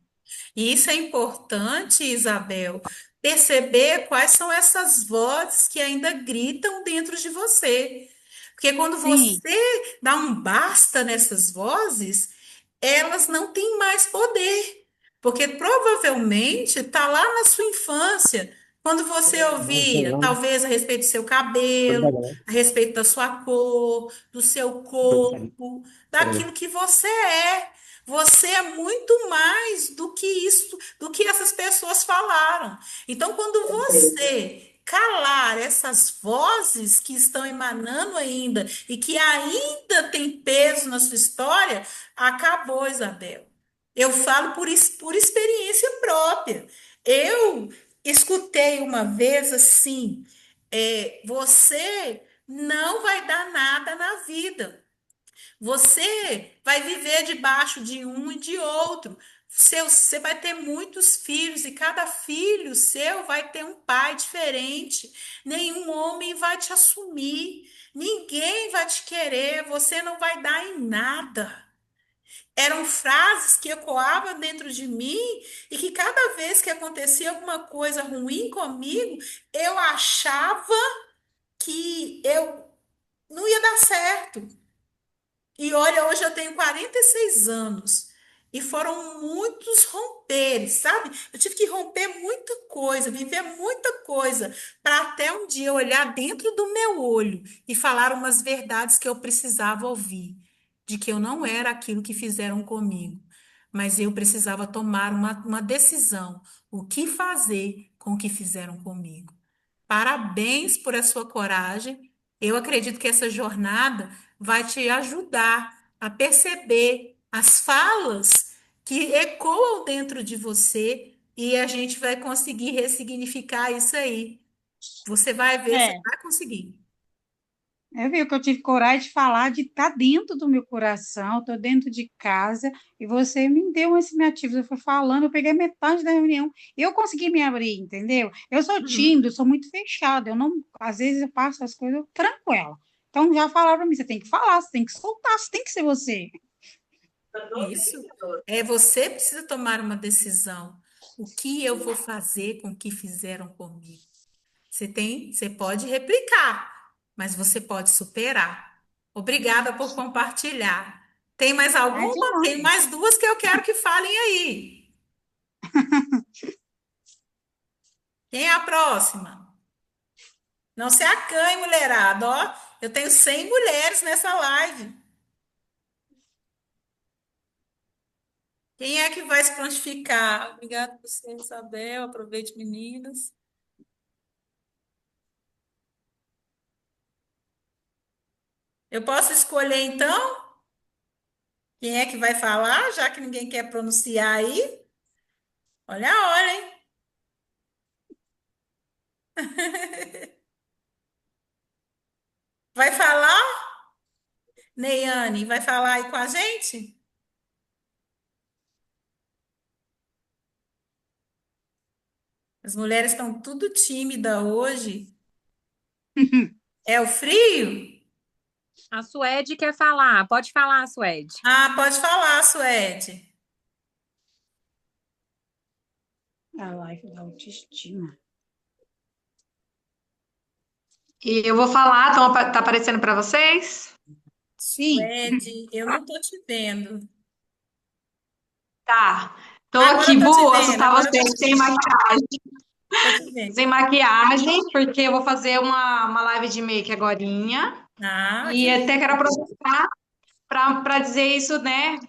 E isso é importante, Isabel, perceber quais são essas vozes que ainda gritam dentro de você. Porque quando Sim. você dá um basta nessas vozes, elas não têm mais poder. Porque provavelmente está lá na sua infância, quando você ouvia, talvez a respeito do seu cabelo, a respeito da sua cor, do seu corpo, daquilo que você é. Você é muito mais do que isso, do que essas pessoas falaram. Então, quando você calar essas vozes que estão emanando ainda e que ainda tem peso na sua história, acabou, Isabel. Eu falo por experiência própria. Eu escutei uma vez assim: você não vai dar nada na vida. Você vai viver debaixo de um e de outro. Você vai ter muitos filhos e cada filho seu vai ter um pai diferente. Nenhum homem vai te assumir, ninguém vai te querer, você não vai dar em nada. Eram frases que ecoavam dentro de mim e que cada vez que acontecia alguma coisa ruim comigo, eu achava que eu não ia dar certo. E olha, hoje eu tenho 46 anos e foram muitos romperes, sabe? Eu tive que romper muita coisa, viver muita coisa, para até um dia eu olhar dentro do meu olho e falar umas verdades que eu precisava ouvir, de que eu não era aquilo que fizeram comigo, mas eu precisava tomar uma decisão, o que fazer com o que fizeram comigo. Parabéns por a sua coragem. Eu acredito que essa jornada vai te ajudar a perceber as falas que ecoam dentro de você e a gente vai conseguir ressignificar isso aí. Você vai ver, você É, vai conseguir. eu vi que eu tive coragem de falar, de estar dentro do meu coração, estou dentro de casa, e você me deu esse motivo. Eu fui falando, eu peguei metade da reunião, eu consegui me abrir, entendeu? Eu sou Uhum. tímida, eu sou muito fechada, eu não, às vezes eu passo as coisas, eu tranco ela. Então já falaram para mim, você tem que falar, você tem que soltar, você tem que ser você. Isso. É, você precisa tomar uma decisão. O que eu vou fazer com o que fizeram comigo? Você pode replicar, mas você pode superar. Obrigada por compartilhar. Tem mais Ai, de alguma? Tem nada. mais duas que eu quero que falem aí. Quem é a próxima? Não se acanhe, mulherada, ó. Eu tenho 100 mulheres nessa live. Quem é que vai se prontificar? Obrigada por você, Isabel. Aproveite, meninas. Eu posso escolher, então, quem é que vai falar, já que ninguém quer pronunciar aí? Olha a hora, hein? Vai falar? Neiane, vai falar aí com a gente? As mulheres estão tudo tímida hoje. É o frio? A Suede quer falar. Pode falar, Suede. Ah, pode falar, Suede. A live da autoestima. E eu vou falar, tá aparecendo para vocês? Sim. Suede, eu não tô te vendo. Tá. Tô Agora aqui, eu tô te vou vendo, assustar agora eu tô vocês te sem vendo. maquiagem, Tô te vendo. sem maquiagem, porque eu vou fazer uma live de make agorinha. Ah, que E até quero lindo. aproveitar para dizer isso, né?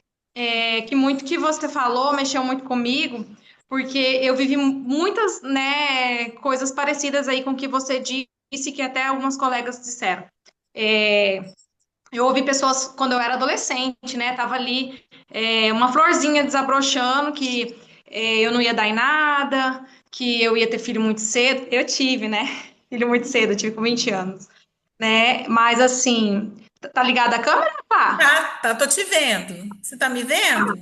Que muito que você falou mexeu muito comigo, porque eu vivi muitas, né, coisas parecidas aí com o que você disse, que até algumas colegas disseram. É, eu ouvi pessoas quando eu era adolescente, né? Tava ali uma florzinha desabrochando que eu não ia dar em nada, que eu ia ter filho muito cedo. Eu tive, né? Filho muito cedo, eu tive com 20 anos, né? Mas assim, tá ligada a câmera? Tá. Tá, tô te vendo. Você tá me vendo?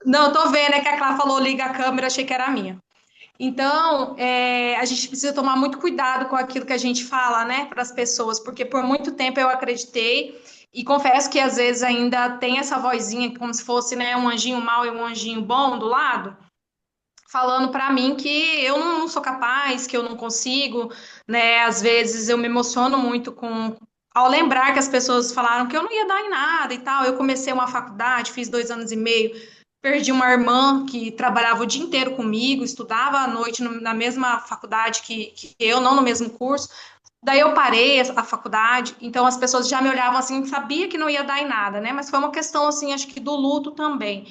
Não, eu tô vendo, é que a Clara falou liga a câmera, achei que era a minha. Então, a gente precisa tomar muito cuidado com aquilo que a gente fala, né, para as pessoas, porque por muito tempo eu acreditei e confesso que às vezes ainda tem essa vozinha como se fosse, né, um anjinho mau e um anjinho bom do lado, falando para mim que eu não sou capaz, que eu não consigo, né? Às vezes eu me emociono muito com ao lembrar que as pessoas falaram que eu não ia dar em nada e tal. Eu comecei uma faculdade, fiz 2 anos e meio, perdi uma irmã que trabalhava o dia inteiro comigo, estudava à noite na mesma faculdade que eu, não no mesmo curso. Daí eu parei a faculdade, então as pessoas já me olhavam assim, sabia que não ia dar em nada, né? Mas foi uma questão assim, acho que do luto também.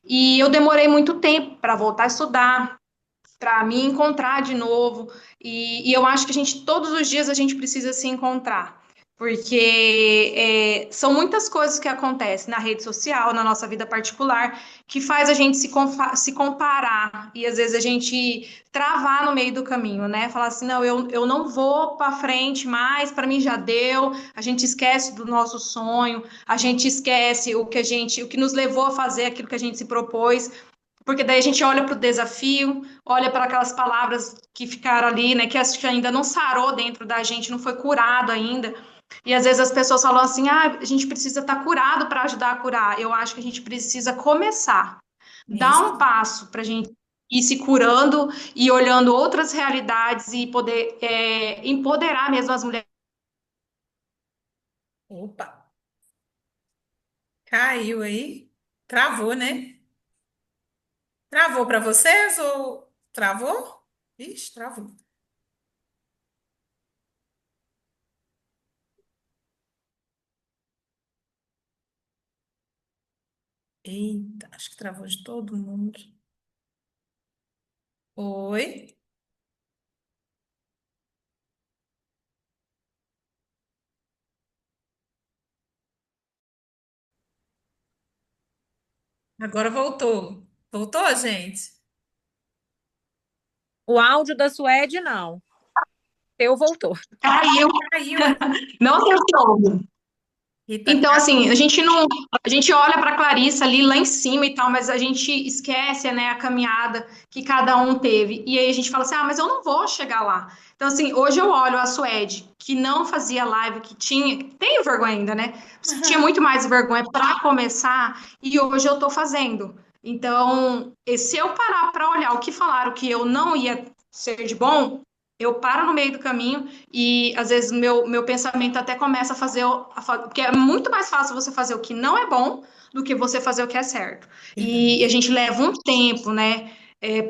E eu demorei muito tempo para voltar a estudar, para me encontrar de novo. E eu acho que todos os dias a gente precisa se encontrar. porque são muitas coisas que acontecem na rede social, na nossa vida particular, que faz a gente se comparar e às vezes a gente travar no meio do caminho, né? Falar assim, não, eu não vou para frente mais, para mim já deu. A gente esquece do nosso sonho, a gente esquece o que nos levou a fazer aquilo que a gente se propôs. Porque daí a gente olha para o desafio, olha para aquelas palavras que ficaram ali, né? Que acho que ainda não sarou dentro da gente, não foi curado ainda. E às vezes as pessoas falam assim: ah, a gente precisa estar curado para ajudar a curar. Eu acho que a gente precisa começar, dar Isso. um passo para a gente ir se curando e olhando outras realidades e poder empoderar mesmo as mulheres. Opa, caiu aí. Travou, né? Travou para vocês ou travou? Ixi, travou. Eita, acho que travou de todo mundo. Oi? Agora voltou. Voltou, gente? O áudio da Suede, não. Eu voltou. Caiu, Caiu aqui. não tem o que houve. Eita, Então, assim, a gente não, a gente olha para Clarissa ali lá em cima e tal, mas a gente esquece, né, a caminhada que cada um teve. E aí a gente fala assim: ah, mas eu não vou chegar lá. Então, assim, hoje eu olho a Suede, que não fazia live, que tinha, tem vergonha ainda, né? Tinha muito mais vergonha para começar, e hoje eu tô fazendo. Então, se eu parar para olhar o que falaram que eu não ia ser de bom, eu paro no meio do caminho e às vezes meu pensamento até começa a fazer, porque é muito mais fácil você fazer o que não é bom do que você fazer o que é certo. E a verdade. gente leva um tempo, né,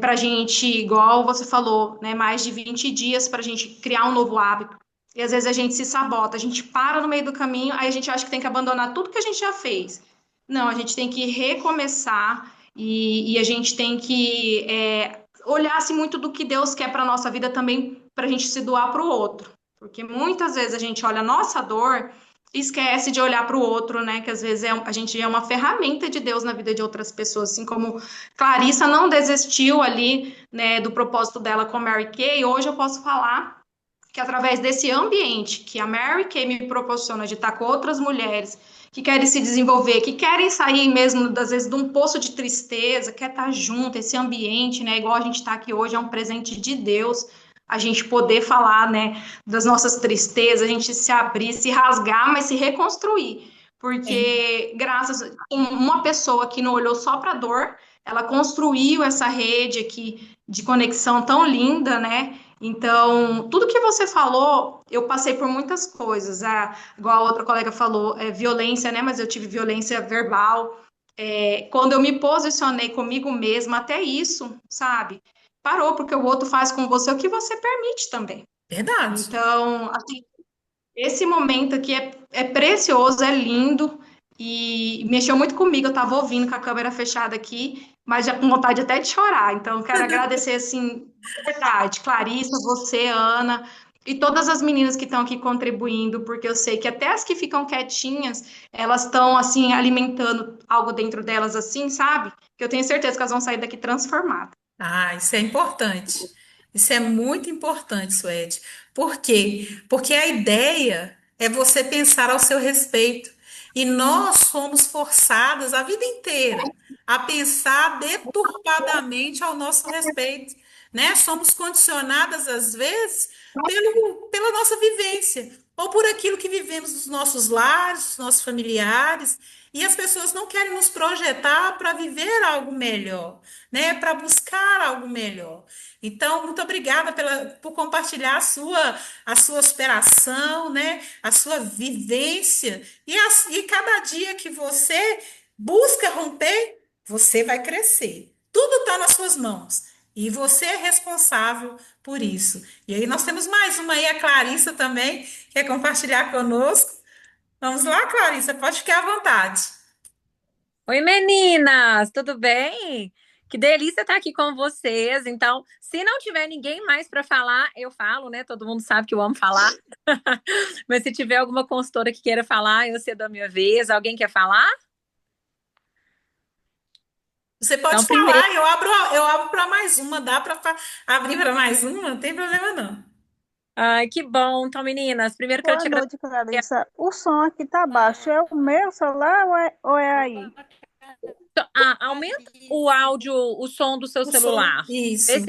pra gente, igual você falou, né, mais de 20 dias pra gente criar um novo hábito. E às vezes a gente se sabota, a gente para no meio do caminho, aí a gente acha que tem que abandonar tudo que a gente já fez. Não, a gente tem que recomeçar e a gente tem que olhar assim, muito do que Deus quer para nossa vida também, para a gente se doar para o outro. Porque muitas vezes a gente olha a nossa dor e esquece de olhar para o outro, né? Que às vezes a gente é uma ferramenta de Deus na vida de outras pessoas. Assim como Clarissa não desistiu ali, né, do propósito dela com Mary Kay, hoje eu posso falar que através desse ambiente que a Mary Kay me proporciona de estar com outras mulheres que querem se desenvolver, que querem sair mesmo, às vezes, de um poço de tristeza, quer estar junto, esse ambiente, né, igual a gente está aqui hoje, é um presente de Deus, a gente poder falar, né, das nossas tristezas, a gente se abrir, se rasgar, mas se reconstruir, É, porque graças a uma pessoa que não olhou só para a dor, ela construiu essa rede aqui de conexão tão linda, né, então, tudo que você falou, eu passei por muitas coisas. Igual a outra colega falou, violência, né? Mas eu tive violência verbal. Quando eu me posicionei comigo mesma, até isso, sabe? Parou, porque o outro faz com você o que você permite também. verdade. Então, assim, esse momento aqui é precioso, é lindo e mexeu muito comigo. Eu estava ouvindo com a câmera fechada aqui, mas já com vontade até de chorar. Então, quero agradecer, assim, de verdade, Clarissa, você, Ana, e todas as meninas que estão aqui contribuindo, porque eu sei que até as que ficam quietinhas, elas estão, assim, alimentando algo dentro delas, assim, sabe? Que eu tenho certeza que elas vão sair daqui transformadas. Ah, isso é importante. Isso é muito importante, Suede. Por quê? Porque a ideia é você pensar ao seu respeito. E nós somos forçadas a vida inteira a pensar deturpadamente ao nosso respeito, né? Somos condicionadas, às vezes, pela nossa vivência, ou por aquilo que vivemos nos nossos lares, nos nossos familiares, e as pessoas não querem nos projetar para viver algo melhor, né, para buscar algo melhor. Então, muito obrigada por compartilhar a sua superação, né, a sua vivência. E cada dia que você busca romper, você vai crescer. Tudo está nas suas mãos. E você é responsável por isso. E aí nós temos mais uma aí, a Clarissa também, quer compartilhar conosco. Vamos lá, Clarissa, pode ficar à vontade. Oi, meninas, tudo bem? Que delícia estar aqui com vocês. Então, se não tiver ninguém mais para falar, eu falo, né? Todo mundo sabe que eu amo falar. Mas se tiver alguma consultora que queira falar, eu cedo a minha vez. Alguém quer falar? Você pode Então, primeiro, falar, eu abro para mais uma, dá para abrir para mais uma, não tem problema não. ai, que bom. Então, meninas, primeiro quero Boa te agradecer. noite, Clarissa. O som aqui tá baixo. É o meu celular ou é aí? Aumenta o áudio, o som do seu O som, celular. Vê isso. se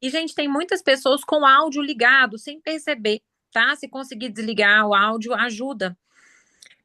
E, gente, tem muitas pessoas com áudio ligado sem perceber, tá? Se conseguir desligar o áudio, ajuda.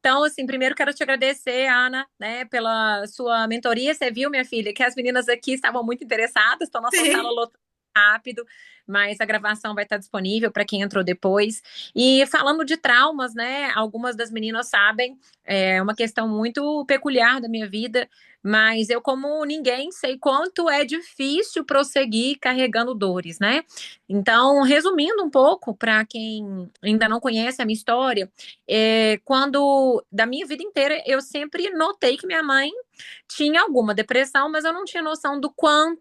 Então, assim, primeiro quero te agradecer, Ana, né, pela sua mentoria. Você viu, minha filha, que as meninas aqui estavam muito interessadas, então nossa sala Sim. lotou rápido, mas a gravação vai estar disponível para quem entrou depois. E falando de traumas, né, algumas das meninas sabem, é uma questão muito peculiar da minha vida, mas eu, como ninguém, sei quanto é difícil prosseguir carregando dores, né? Então, resumindo um pouco, para quem ainda não conhece a minha história, quando, da minha vida inteira, eu sempre notei que minha mãe tinha alguma depressão, mas eu não tinha noção do quão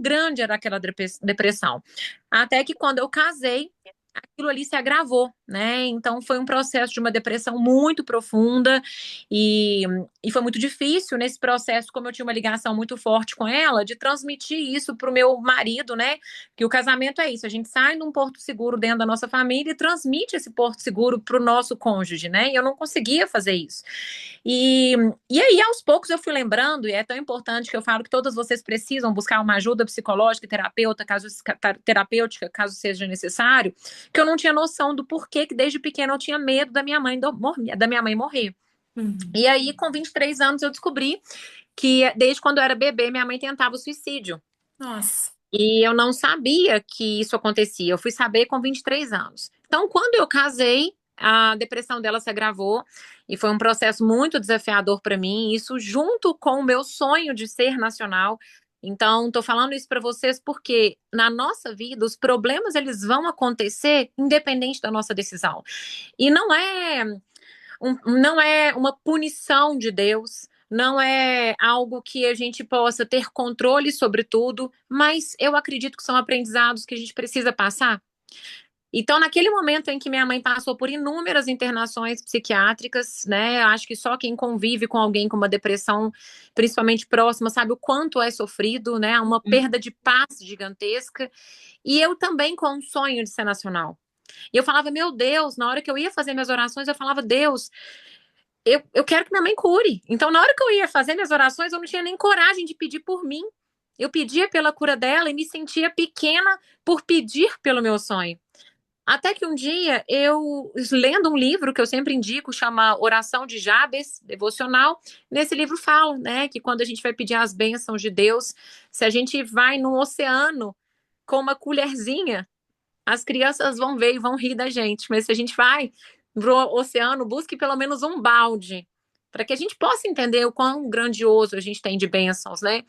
grande era aquela depressão. Até que quando eu casei, aquilo ali se agravou, né? Então foi um processo de uma depressão muito profunda e, e foi muito difícil nesse processo, como eu tinha uma ligação muito forte com ela, de transmitir isso para o meu marido, né? Que o casamento é isso, a gente sai num porto seguro dentro da nossa família e transmite esse porto seguro para o nosso cônjuge, né? E eu não conseguia fazer isso. E, e aí, aos poucos, eu fui lembrando, e é tão importante que eu falo que todas vocês precisam buscar uma ajuda psicológica e terapêutica, caso seja necessário, que eu não tinha noção do porquê que desde pequena eu tinha medo da minha mãe morrer. Uhum. E aí, com 23 anos, eu descobri que desde quando eu era bebê, minha mãe tentava o suicídio. Nossa. E eu não sabia que isso acontecia. Eu fui saber com 23 anos. Então, quando eu casei, a depressão dela se agravou e foi um processo muito desafiador para mim. Isso junto com o meu sonho de ser nacional. Então, estou falando isso para vocês porque na nossa vida os problemas eles vão acontecer independente da nossa decisão. E não é uma punição de Deus, não é algo que a gente possa ter controle sobre tudo, mas eu acredito que são aprendizados que a gente precisa passar. Então, naquele momento em que minha mãe passou por inúmeras internações psiquiátricas, né? Acho que só quem convive com alguém com uma depressão, principalmente próxima, sabe o quanto é sofrido, né? Uma perda de paz gigantesca. E eu também com um sonho de ser nacional. E eu falava, meu Deus, na hora que eu ia fazer minhas orações, eu falava, Deus, eu quero que minha mãe cure. Então, na hora que eu ia fazer minhas orações, eu não tinha nem coragem de pedir por mim. Eu pedia pela cura dela e me sentia pequena por pedir pelo meu sonho. Até que um dia, eu lendo um livro que eu sempre indico, chama Oração de Jabes, devocional, nesse livro fala, né, que quando a gente vai pedir as bênçãos de Deus, se a gente vai no oceano com uma colherzinha, as crianças vão ver e vão rir da gente. Mas se a gente vai pro oceano, busque pelo menos um balde, para que a gente possa entender o quão grandioso a gente tem de bênçãos, né?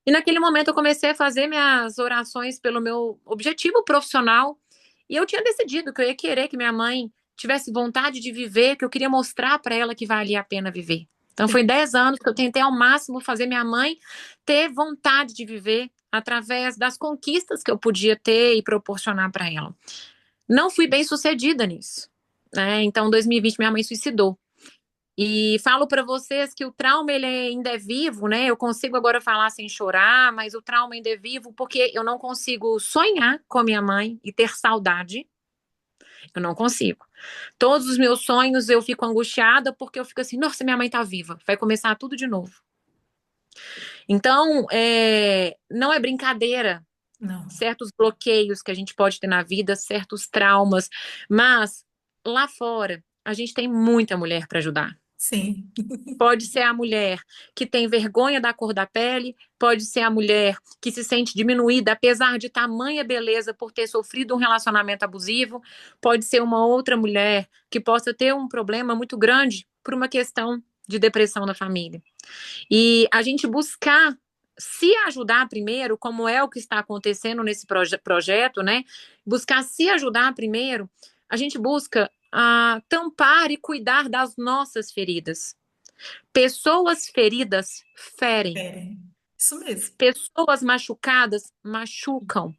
E naquele momento eu comecei a fazer minhas orações pelo meu objetivo profissional. E eu tinha decidido que eu ia querer que minha mãe tivesse vontade de viver, que eu queria mostrar para ela que valia a pena viver. Então, foi 10 anos que eu tentei ao máximo fazer minha mãe ter vontade de viver através das conquistas que eu podia ter e proporcionar para ela. Não fui bem sucedida nisso, né? Então, em 2020, minha mãe suicidou. E falo para vocês que o trauma ele ainda é vivo, né? Eu consigo agora falar sem chorar, mas o trauma ainda é vivo porque eu não consigo sonhar com a minha mãe e ter saudade. Eu não consigo. Todos os meus sonhos eu fico angustiada porque eu fico assim, nossa, minha mãe tá viva, vai começar tudo de novo. Então, não é brincadeira Não. certos bloqueios que a gente pode ter na vida, certos traumas, mas lá fora a gente tem muita mulher para ajudar. Sim. Pode ser a mulher que tem vergonha da cor da pele, pode ser a mulher que se sente diminuída, apesar de tamanha beleza por ter sofrido um relacionamento abusivo, pode ser uma outra mulher que possa ter um problema muito grande por uma questão de depressão na família. E a gente buscar se ajudar primeiro, como é o que está acontecendo nesse projeto, né? Buscar se ajudar primeiro, a gente busca tampar e cuidar das nossas feridas. Pessoas feridas ferem. É. Isso mesmo. Pessoas machucadas machucam.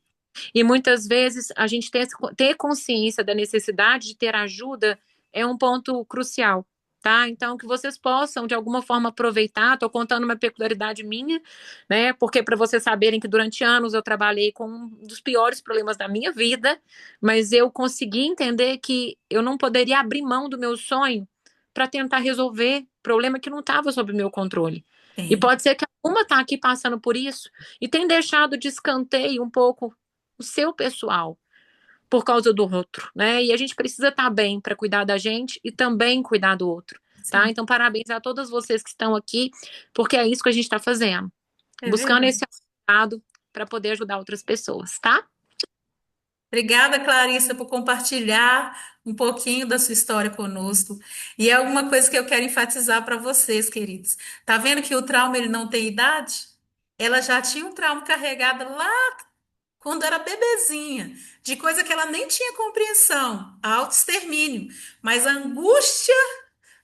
E muitas vezes a gente ter consciência da necessidade de ter ajuda é um ponto crucial, tá? Então, que vocês possam, de alguma forma, aproveitar. Estou contando uma peculiaridade minha, né? Porque para vocês saberem que durante anos eu trabalhei com um dos piores problemas da minha vida, mas eu consegui entender que eu não poderia abrir mão do meu sonho para tentar resolver problema que não estava sob meu controle. E Tem. pode ser que alguma está aqui passando por isso e tem deixado de escanteio um pouco o seu pessoal por causa do outro, né? E a gente precisa estar bem para cuidar da gente e também cuidar do outro, tá? Sim, Então, parabéns a todas vocês que estão aqui, porque é isso que a gente está fazendo, é buscando verdade. esse lado para poder ajudar outras pessoas, tá? Obrigada, Clarissa, por compartilhar um pouquinho da sua história conosco. E é alguma coisa que eu quero enfatizar para vocês, queridos. Tá vendo que o trauma ele não tem idade? Ela já tinha um trauma carregado lá quando era bebezinha, de coisa que ela nem tinha compreensão, autoextermínio. Mas a angústia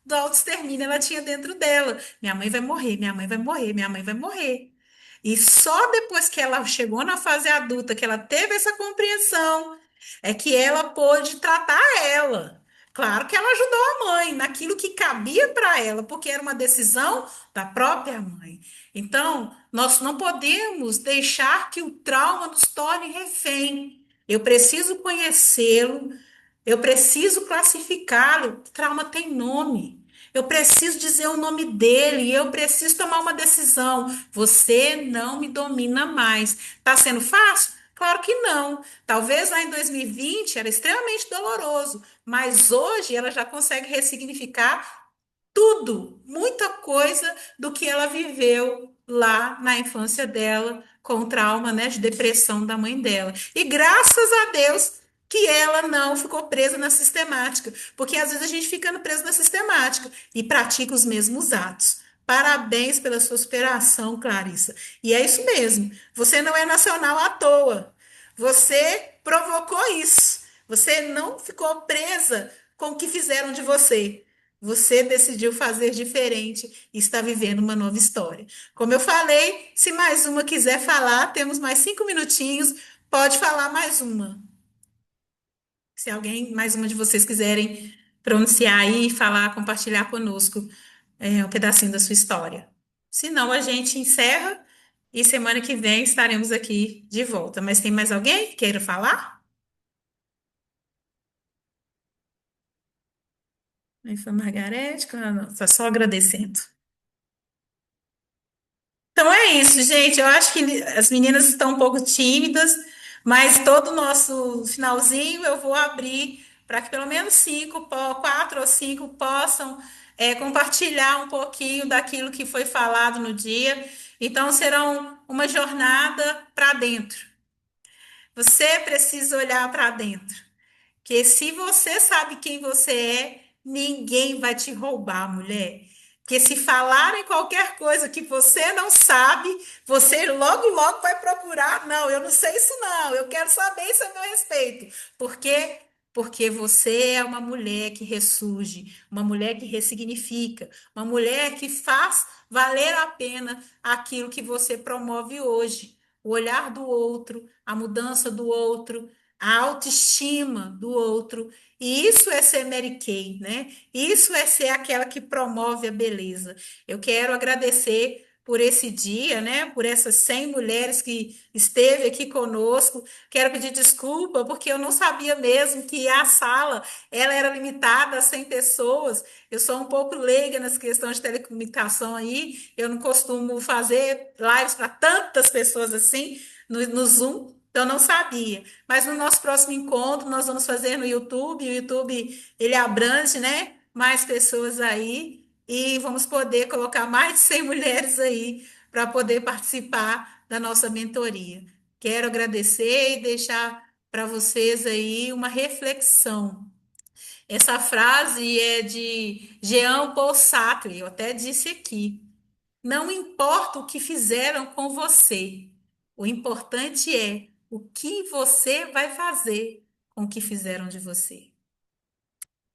do autoextermínio ela tinha dentro dela. Minha mãe vai morrer, minha mãe vai morrer, minha mãe vai morrer. E só depois que ela chegou na fase adulta, que ela teve essa compreensão, é que ela pôde tratar ela. Claro que ela ajudou a mãe naquilo que cabia para ela, porque era uma decisão da própria mãe. Então, nós não podemos deixar que o trauma nos torne refém. Eu preciso conhecê-lo, eu preciso classificá-lo. Trauma tem nome. Eu preciso dizer o nome dele e eu preciso tomar uma decisão. Você não me domina mais. Está sendo fácil? Claro que não. Talvez lá em 2020 era extremamente doloroso, mas hoje ela já consegue ressignificar tudo, muita coisa do que ela viveu lá na infância dela, com o trauma, né, de depressão da mãe dela. E graças a Deus que ela não ficou presa na sistemática, porque às vezes a gente fica presa na sistemática e pratica os mesmos atos. Parabéns pela sua superação, Clarissa. E é isso mesmo. Você não é nacional à toa. Você provocou isso. Você não ficou presa com o que fizeram de você. Você decidiu fazer diferente e está vivendo uma nova história. Como eu falei, se mais uma quiser falar, temos mais 5 minutinhos. Pode falar mais uma. Se alguém, mais uma de vocês quiserem pronunciar aí, falar, compartilhar conosco um pedacinho da sua história. Se não, a gente encerra e semana que vem estaremos aqui de volta. Mas tem mais alguém que queira falar? Aí foi a Margarete, está só agradecendo. Então é isso, gente. Eu acho que as meninas estão um pouco tímidas, mas todo o nosso finalzinho eu vou abrir para que pelo menos 4 ou 5 possam compartilhar um pouquinho daquilo que foi falado no dia. Então serão uma jornada para dentro. Você precisa olhar para dentro. Porque se você sabe quem você é, ninguém vai te roubar, mulher. Porque se falarem qualquer coisa que você não sabe, você logo, logo vai procurar. Não, eu não sei isso, não. Eu quero saber isso a meu respeito. Por quê? Porque você é uma mulher que ressurge, uma mulher que ressignifica, uma mulher que faz valer a pena aquilo que você promove hoje. O olhar do outro, a mudança do outro, a autoestima do outro. E isso é ser Mary Kay, né? Isso é ser aquela que promove a beleza. Eu quero agradecer por esse dia, né? Por essas 100 mulheres que esteve aqui conosco. Quero pedir desculpa porque eu não sabia mesmo que a sala ela era limitada a 100 pessoas. Eu sou um pouco leiga nas questões de telecomunicação aí. Eu não costumo fazer lives para tantas pessoas assim no Zoom. Então, não sabia. Mas no nosso próximo encontro, nós vamos fazer no YouTube. O YouTube, ele abrange, né? Mais pessoas aí. E vamos poder colocar mais de 100 mulheres aí para poder participar da nossa mentoria. Quero agradecer e deixar para vocês aí uma reflexão. Essa frase é de Jean Paul Sartre, eu até disse aqui. Não importa o que fizeram com você, o importante é o que você vai fazer com o que fizeram de você.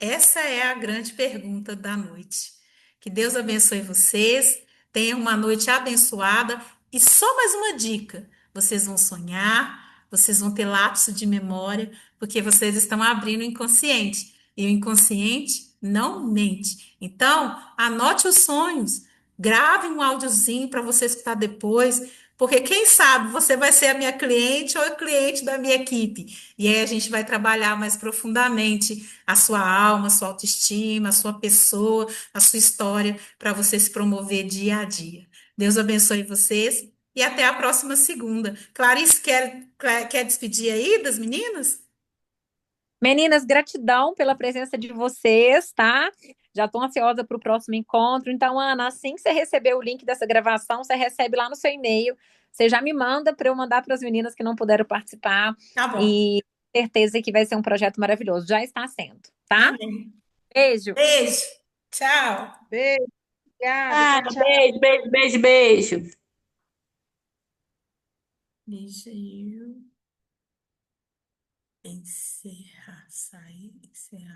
Essa é a grande pergunta da noite. Que Deus abençoe vocês, tenham uma noite abençoada E só mais uma dica: vocês vão sonhar, vocês vão ter lapso de memória, porque vocês estão abrindo o inconsciente. E o inconsciente não mente. Então, anote os sonhos, grave um áudiozinho para você escutar depois, porque quem sabe você vai ser a minha cliente ou a cliente da minha equipe. E aí a gente vai trabalhar mais profundamente a sua alma, a sua autoestima, a sua pessoa, a sua história, para você se promover dia a dia. Deus abençoe vocês e até a próxima segunda. Clarice, quer despedir aí das meninas? Meninas, gratidão pela presença de vocês, tá? Já estou ansiosa para o próximo encontro. Então, Ana, assim que você receber o link dessa gravação, você recebe lá no seu e-mail. Você já me manda para eu mandar para as meninas que não puderam participar. Tá bom. E certeza que vai ser um projeto maravilhoso. Já está sendo, tá? Amém. Beijo. Beijo. Tchau. Beijo, obrigada, Ah, tchau, tchau. beijo, beijo, beijo, beijo. Deixa eu encerrar, sair, encerrar.